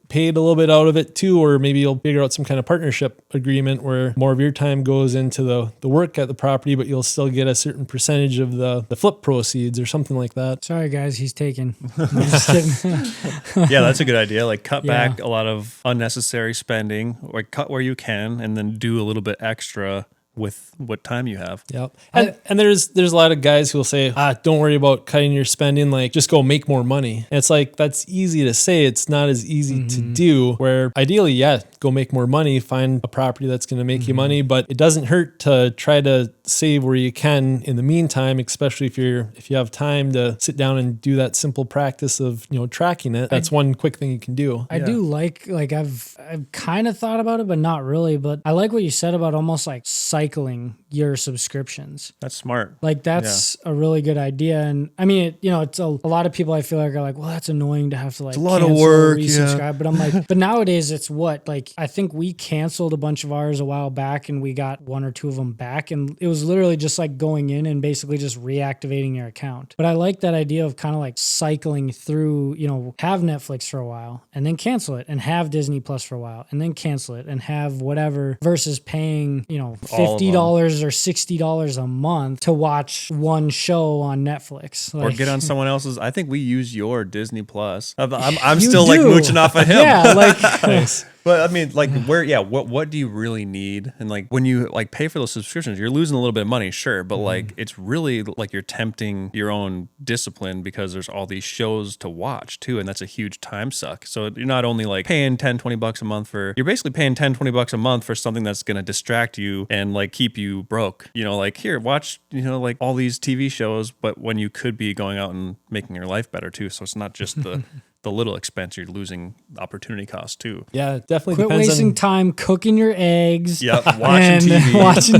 paid a little bit out of it too, or maybe you'll figure out some kind of partnership agreement where more of your time goes into the work at the property, but you'll still get a certain percentage of the flip proceeds or something like that. Sorry guys, he's taken. I'm just kidding. Yeah, that's a good idea. Like cut back a lot of unnecessary spending, or cut where you can, and then do a little bit extra with what time you have. Yep. And there's a lot of guys who will say, don't worry about cutting your spending, like just go make more money. And it's like, that's easy to say. It's not as easy to do, where ideally, go make more money, find a property that's going to make you money, but it doesn't hurt to try to save where you can in the meantime, especially if you have time to sit down and do that simple practice of, tracking it. That's one quick thing you can do. I do like I've kind of thought about it, but not really. But I like what you said about almost like cycling your subscriptions. That's smart. Like that's a really good idea. And I mean, it's a lot of people I feel like are like, well, that's annoying to have to like it's a lot of work, resubscribe. But I'm like, but nowadays it's what, like, I think we canceled a bunch of ours a while back and we got one or two of them back. And it was literally just like going in and basically just reactivating your account. But I like that idea of kind of like cycling through, have Netflix for a while and then cancel it, and have Disney Plus for a while and then cancel it, and have whatever, versus paying, $50 or $60 a month to watch one show on Netflix. Or get on someone else's. I think we use your Disney Plus. I'm still like mooching off of him. Yeah, like Nice. But I mean, like, what do you really need? And like, when you like pay for those subscriptions, you're losing a little bit of money, sure, but like, it's really like you're tempting your own discipline, because there's all these shows to watch too, and that's a huge time suck. So you're not only like paying $10-20 a month you're basically paying $10-20 a month for something that's going to distract you and like keep you broke. Like, here, watch, like all these TV shows, but when you could be going out and making your life better too. So it's not just the little expense, you're losing opportunity cost too. Yeah, it definitely quit depends wasting time cooking your eggs. Yep, watching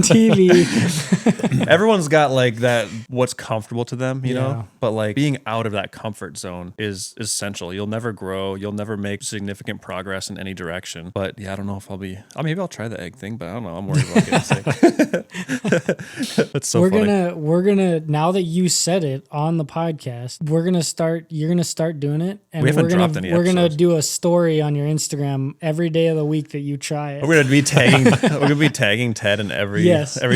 TV. Everyone's got like that, what's comfortable to them, you know? But like being out of that comfort zone is essential. You'll never grow. You'll never make significant progress in any direction. But I don't know if maybe I'll try the egg thing, but I don't know. I'm worried about getting sick. That's so funny. We're gonna, now that you said it on the podcast, you're gonna start doing it. And we're gonna do a story on your Instagram every day of the week that you try it. We're gonna be tagging Ted in every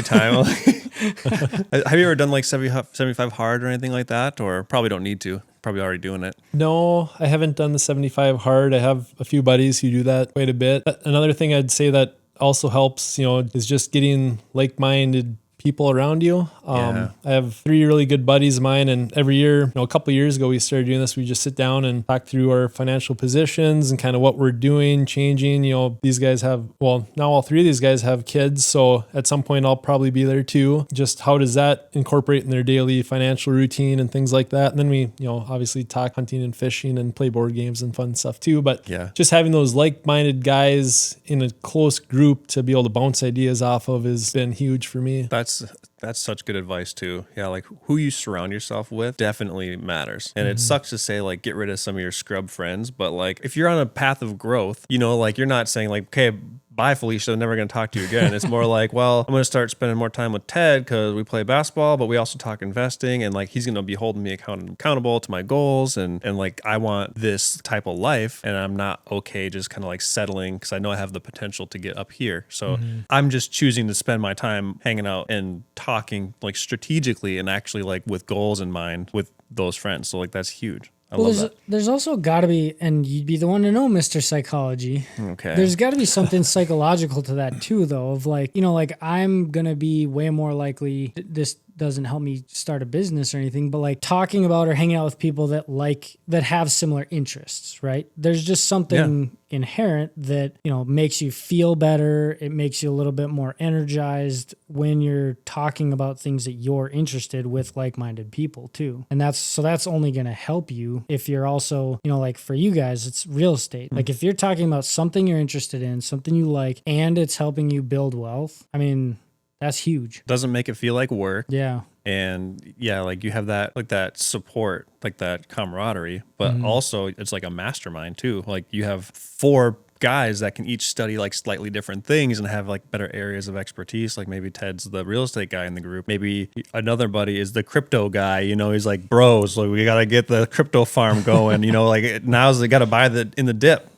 time. Have you ever done like 75 hard or anything like that? Or probably don't need to. Probably already doing it. No, I haven't done the 75 hard. I have a few buddies who do that quite a bit. But another thing I'd say that also helps, is just getting like-minded people around you. I have 3 really good buddies of mine, and every year, a couple of years ago, we started doing this. We just sit down and talk through our financial positions and kind of what we're doing, changing. These guys have, now all 3 of these guys have kids. So at some point I'll probably be there too. Just how does that incorporate in their daily financial routine and things like that. And then we, obviously talk hunting and fishing and play board games and fun stuff too. But just having those like-minded guys in a close group to be able to bounce ideas off of has been huge for me. That's such good advice too. Yeah, like who you surround yourself with definitely matters. And it sucks to say like get rid of some of your scrub friends, but like if you're on a path of growth, like you're not saying like, okay, bye, Felicia, I'm never going to talk to you again. It's more like, well, I'm going to start spending more time with Ted because we play basketball, but we also talk investing, and like he's going to be holding me accountable to my goals, and like I want this type of life, and I'm not okay just kind of like settling because I know I have the potential to get up here. So I'm just choosing to spend my time hanging out and talking like strategically and actually like with goals in mind with those friends. So like that's huge. I love that. There's also got to be, and you'd be the one to know, Mr. Psychology. Okay. There's got to be something psychological to that too, though, of like, you know, like I'm going to be way more likely, this doesn't help me start a business or anything, but like talking about or hanging out with people that have similar interests, right? There's just something inherent that, you know, makes you feel better. It makes you a little bit more energized when you're talking about things that you're interested with like-minded people too. And that's only going to help you if you're also, you know, like for you guys, it's real estate. Like if you're talking about something you're interested in, something you like, and it's helping you build wealth, I mean, that's huge. Doesn't make it feel like work. Yeah. And yeah, like you have that, like that support, like that camaraderie, but also it's like a mastermind too. Like you have 4 guys that can each study like slightly different things and have like better areas of expertise. Like maybe Ted's the real estate guy in the group. Maybe another buddy is the crypto guy. You know, he's like, bros, like we got to get the crypto farm going. You know, like now's they got to buy the dip,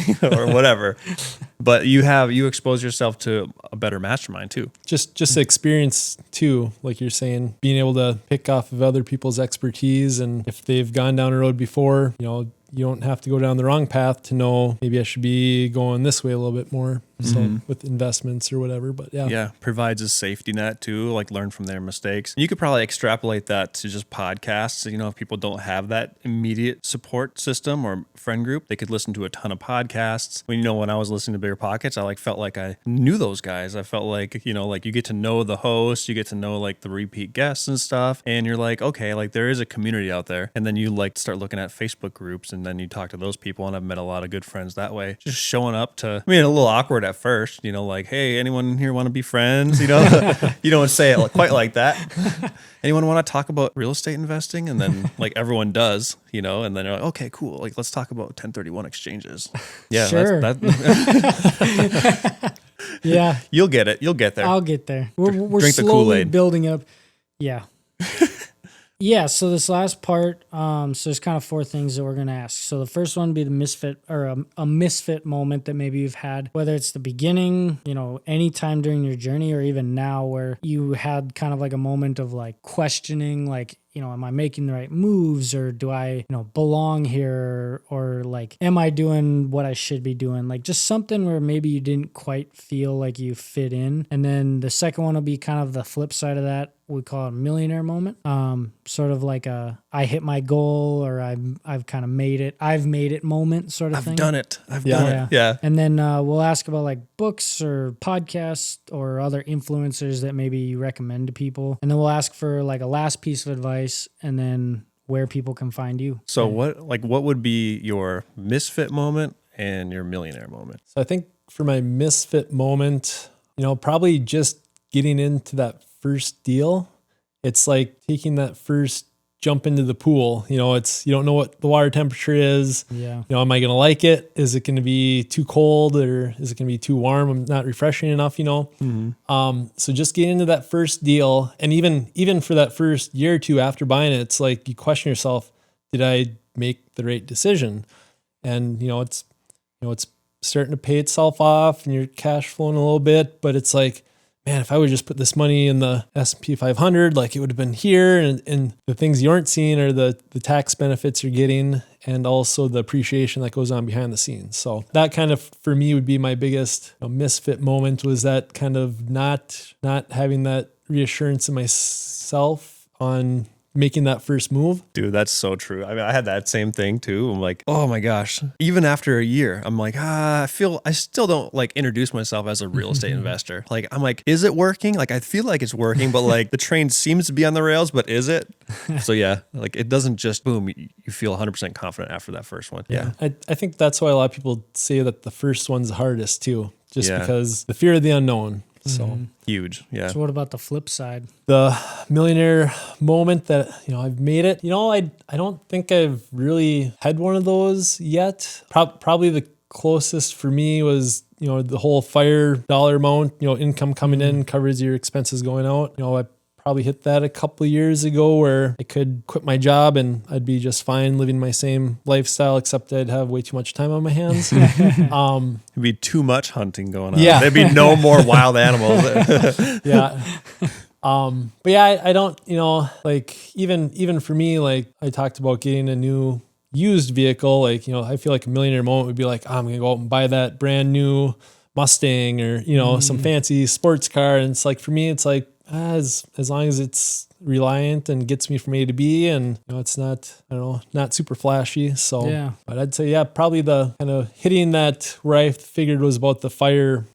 you know, or whatever. But you expose yourself to a better mastermind too. Just experience too, like you're saying, being able to pick off of other people's expertise, and if they've gone down a road before, you know, you don't have to go down the wrong path to know maybe I should be going this way a little bit more. So with investments or whatever, but yeah, provides a safety net too, like learn from their mistakes. You could probably extrapolate that to just podcasts. You know, if people don't have that immediate support system or friend group, they could listen to a ton of podcasts. When I was listening to Bigger Pockets, I like felt like I knew those guys. I felt like, you know, like you get to know the host, you get to know like the repeat guests and stuff, and you're like, okay, like there is a community out there. And then you like start looking at Facebook groups, and then you talk to those people, and I've met a lot of good friends that way. Just showing up to, I mean, a little awkward at first, you know, like, hey, anyone here want to be friends? You know, you don't say it quite like that. Anyone want to talk about real estate investing? And then like everyone does, you know, and then you're like, okay, cool. Like, let's talk about 1031 exchanges. Yeah. Sure. Yeah. You'll get it. You'll get there. I'll get there. We're Drink the slowly Kool-Aid. building up. Yeah. Yeah, so this last part, so there's kind of 4 things that we're going to ask. So the first one would be the misfit, or a misfit moment that maybe you've had, whether it's the beginning, you know, any time during your journey, or even now where you had kind of like a moment of like questioning, like, you know, am I making the right moves, or do I, you know, belong here, or like, am I doing what I should be doing? Like just something where maybe you didn't quite feel like you fit in. And then the second one will be kind of the flip side of that. We call it a millionaire moment. Sort of like a, I hit my goal, or I've kind of made it. I've made it moment sort of thing. I've done it. I've done it. Yeah. And then we'll ask about like books or podcasts or other influencers that maybe you recommend to people. And then we'll ask for like a last piece of advice, and then where people can find you. So what would be your misfit moment and your millionaire moment? So I think for my misfit moment, you know, probably just getting into that first deal. It's like taking that first jump into the pool. You know, it's, you don't know what the water temperature is. Yeah. You know, am I going to like it? Is it going to be too cold, or is it going to be too warm? I'm not refreshing enough, you know? So just getting into that first deal, and even for that first year or two after buying it, it's like you question yourself, did I make the right decision? And, it's starting to pay itself off, and you're cash flowing a little bit, but it's like, man, if I would just put this money in the S&P 500, like it would have been here. And the things you aren't seeing are the tax benefits you're getting, and also the appreciation that goes on behind the scenes. So that kind of, for me, would be my biggest misfit moment, was that kind of not having that reassurance in myself on making that first move. Dude, that's so true. I mean, I had that same thing too. I'm like, oh my gosh. Even after a year, I'm like, I still don't like introduce myself as a real estate investor. Like, I'm like, is it working? Like, I feel like it's working, but like the train seems to be on the rails, but is it? So yeah, like it doesn't just boom, you feel 100% confident after that first one. Yeah. I think that's why a lot of people say that the first one's the hardest too, just because the fear of the unknown. So huge. Yeah. So what about the flip side? The millionaire moment that, I've made it. I don't think I've really had one of those yet. Probably the closest for me was the whole FIRE dollar amount, income coming in covers your expenses going out. I probably hit that a couple of years ago where I could quit my job and I'd be just fine living my same lifestyle, except I'd have way too much time on my hands. It'd be too much hunting going on. Yeah. There'd be no more wild animals. Yeah. But yeah, I don't, like even for me, like I talked about getting a new used vehicle, like, I feel like a millionaire moment would be like, I'm going to go out and buy that brand new Mustang or, some fancy sports car. And it's like, for me, it's like, as long as it's reliant and gets me from A to B and it's not, not super flashy. So, Yeah. But I'd say, probably the kind of hitting that where I figured was about the FIRE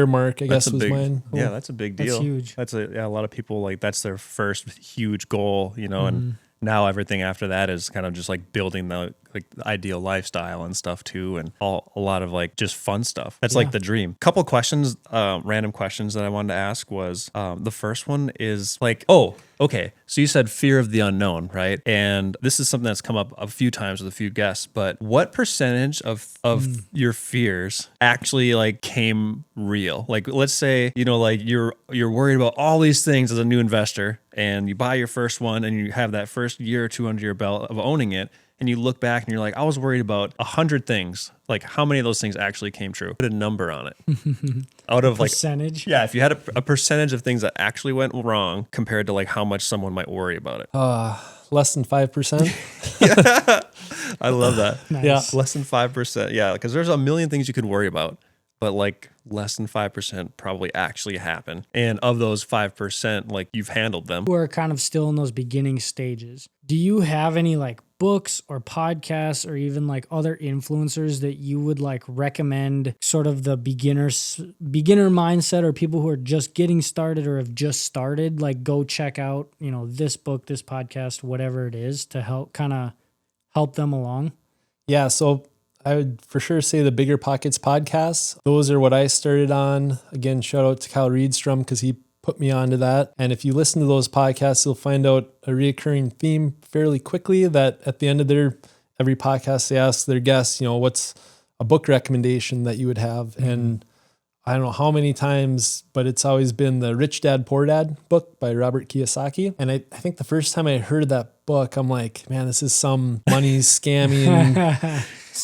mark, I guess was mine. Yeah, that's a big deal. That's huge. That's a lot of people, like, that's their first huge goal, and now everything after that is kind of just like building the ideal lifestyle and stuff too, and a lot of like just fun stuff. That's like the dream. Couple questions, random questions that I wanted to ask was, the first one is like, okay, so you said fear of the unknown, right? And this is something that's come up a few times with a few guests, but what percentage of your fears actually like came real? Like, let's say, like you're worried about all these things as a new investor and you buy your first one and you have that first year or two under your belt of owning it. And you look back and you're like, I was worried about 100 things. Like, how many of those things actually came true? Put a number on it. Out of like percentage. Yeah, if you had a percentage of things that actually went wrong compared to like how much someone might worry about it. Less than 5%. I love that. Nice. Yeah. Less than 5%. Yeah, because there's a million things you could worry about, but like less than 5% probably actually happen. And of those 5%, like you've handled them. Who are kind of still in those beginning stages. Do you have any like books or podcasts or even like other influencers that you would like recommend, sort of the beginner mindset, or people who are just getting started or have just started, like go check out, this book, this podcast, whatever it is, to help them along? Yeah. So I would for sure say the Bigger Pockets podcasts. Those are what I started on. Again, shout out to Kyle Reedstrom because he put me onto that. And if you listen to those podcasts, you'll find out a reoccurring theme fairly quickly, that at the end of every podcast, they ask their guests, what's a book recommendation that you would have? And I don't know how many times, but it's always been the Rich Dad, Poor Dad book by Robert Kiyosaki. And I think the first time I heard that book, I'm like, man, this is some money scamming,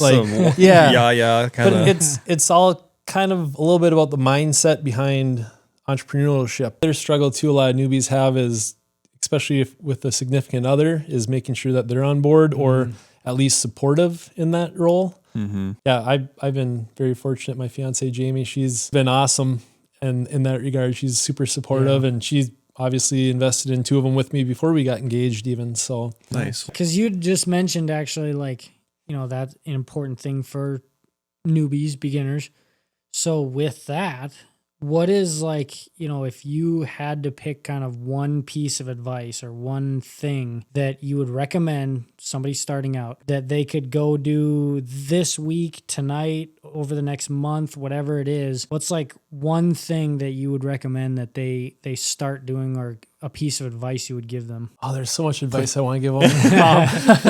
like, yeah, kind of. But it's all kind of a little bit about the mindset behind entrepreneurship. Their struggle too, a lot of newbies have, is, especially with a significant other, is making sure that they're on board or at least supportive in that role. Yeah, I've been very fortunate. My fiance Jamie, she's been awesome, and in that regard, she's super supportive, and she's obviously invested in two of them with me before we got engaged even. So nice. Because you just mentioned actually, like, that's an important thing for newbies, beginners. So with that, what is, like, if you had to pick kind of one piece of advice or one thing that you would recommend somebody starting out that they could go do this week, tonight, over the next month, whatever it is, what's like one thing that you would recommend that they start doing, or a piece of advice you would give them? Oh, there's so much advice I want to give them.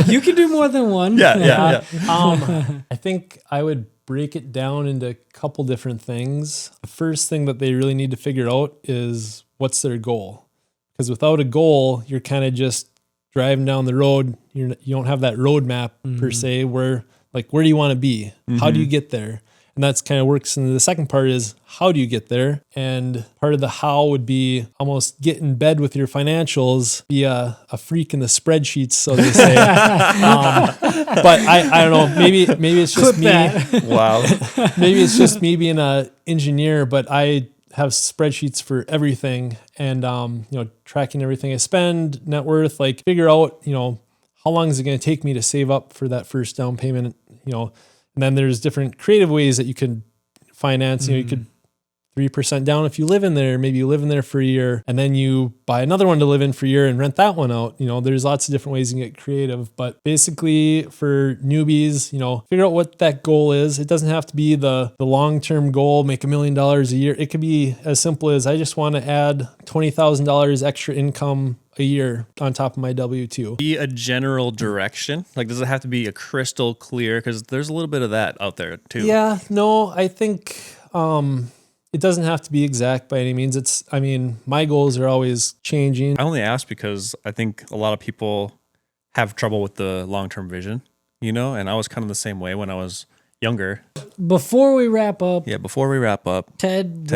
You can do more than one. Yeah. I think I would break it down into a couple different things. The first thing that they really need to figure out is what's their goal. Because without a goal, you're kind of just driving down the road. You don't have that roadmap per se, where do you want to be? How do you get there? And that's kind of works. And the second part is, how do you get there? And part of the how would be almost get in bed with your financials, be a freak in the spreadsheets, so they say. But I don't know, maybe it's just me. Wow. Maybe it's just me being an engineer, but I have spreadsheets for everything, and tracking everything I spend, net worth, like figure out, how long is it going to take me to save up for that first down payment, and then there's different creative ways that you could finance. You could 3% down if you live in there. Maybe you live in there for a year, and then you buy another one to live in for a year and rent that one out. There's lots of different ways you can get creative. But basically, for newbies, figure out what that goal is. It doesn't have to be the long-term goal, make $1 million a year. It could be as simple as, I just want to add $20,000 extra income a year on top of my W-2. Be a general direction. Like, does it have to be a crystal clear? Because there's a little bit of that out there too. Yeah, no, I think It doesn't have to be exact by any means. My goals are always changing. I only ask because I think a lot of people have trouble with the long-term vision, and I was kind of the same way when I was younger. Before we wrap up, Before we wrap up, Ted,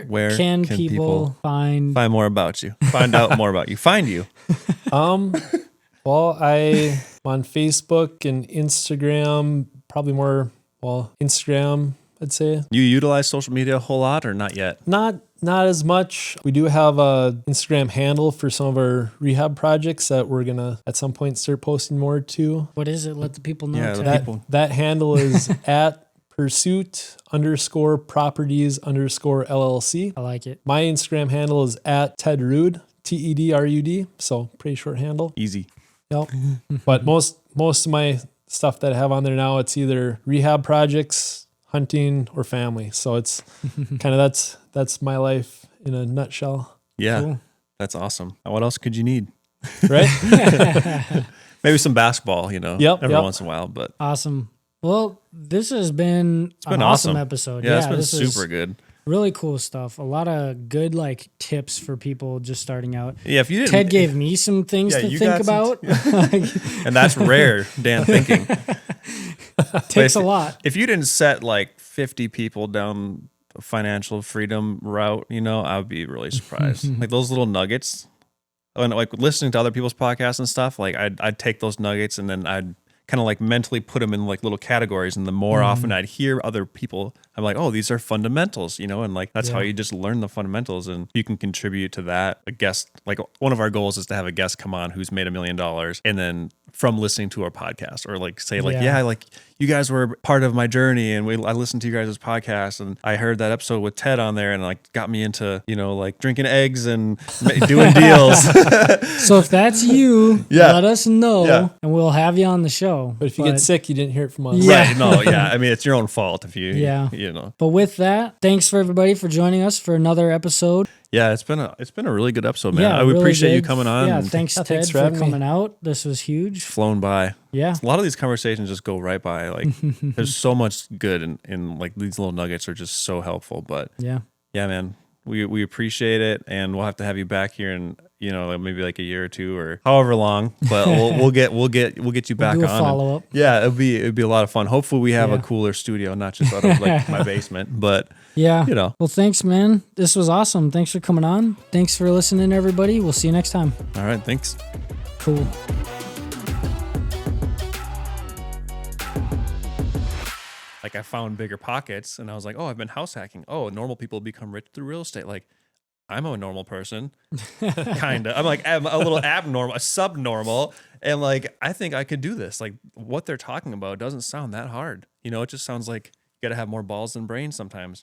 where can people find more about you? Find out more about you. Find you. Well, I'm on Facebook and Instagram, probably more, Instagram, I'd say. You utilize social media a whole lot or not yet? Not as much. We do have a Instagram handle for some of our rehab projects that we're going to at some point start posting more to. What is it? Let the people know. Yeah, Ted. That handle is at pursuit_properties_LLC. I like it. My Instagram handle is at Tedrud, TEDRUD. So pretty short handle. Easy. Yep. But most of my stuff that I have on there now, it's either rehab projects, hunting, or family. So it's kind of that's my life in a nutshell. Yeah. Cool. That's awesome. What else could you need? Right? Maybe some basketball, every once in a while, but Awesome. Well, this has been an awesome episode. Yeah, it's been this is super good. really cool stuff. A lot of good tips for people just starting out. Yeah, if you didn't, Ted gave me some things to think about. And that's rare, Dan thinking. Takes a lot. If you didn't set 50 people down the financial freedom route, I would be really surprised. Those little nuggets, and listening to other people's podcasts and stuff, I'd take those nuggets and then I'd kind of mentally put them in little categories. And the more often I'd hear other people, I'm like, oh, these are fundamentals, and that's how you just learn the fundamentals, and you can contribute to that. A guest, one of our goals is to have a guest come on who's made $1 million, and then from listening to our podcast, or say you guys were part of my journey, and I listened to you guys' podcast, and I heard that episode with Ted on there, and got me into drinking eggs and doing deals. So if that's you, Yeah. let us know, Yeah. and we'll have you on the show. But if you get sick, you didn't hear it from us. Yeah. Right? No, yeah. It's your own fault if you, Yeah. know. But with that, thanks for everybody for joining us for another episode. Yeah, it's been a really good episode, man. Yeah, I would really appreciate you good. coming on. Yeah, and thanks Ted thanks for for having me. coming out. This was huge. flown by. Yeah. A lot of these conversations just go right by. There's so much good in these little nuggets are just so helpful. But Yeah. yeah, man, we appreciate it, and we'll have to have you back here in maybe a year or two or however long. But we'll get you back do a on. follow up. Yeah, it'd be a lot of fun. Hopefully we have Yeah. a cooler studio, not just out of my basement. But Yeah. Well, thanks, man. This was awesome. Thanks for coming on. Thanks for listening, everybody. We'll see you next time. all right, thanks. Cool. I found bigger pockets, and I was like, oh, I've been house hacking. Oh, normal people become rich through real estate. I'm a normal person, kind of. I'm a little abnormal, a subnormal, and I think I could do this. What they're talking about doesn't sound that hard. It just sounds like you got to have more balls than brains sometimes.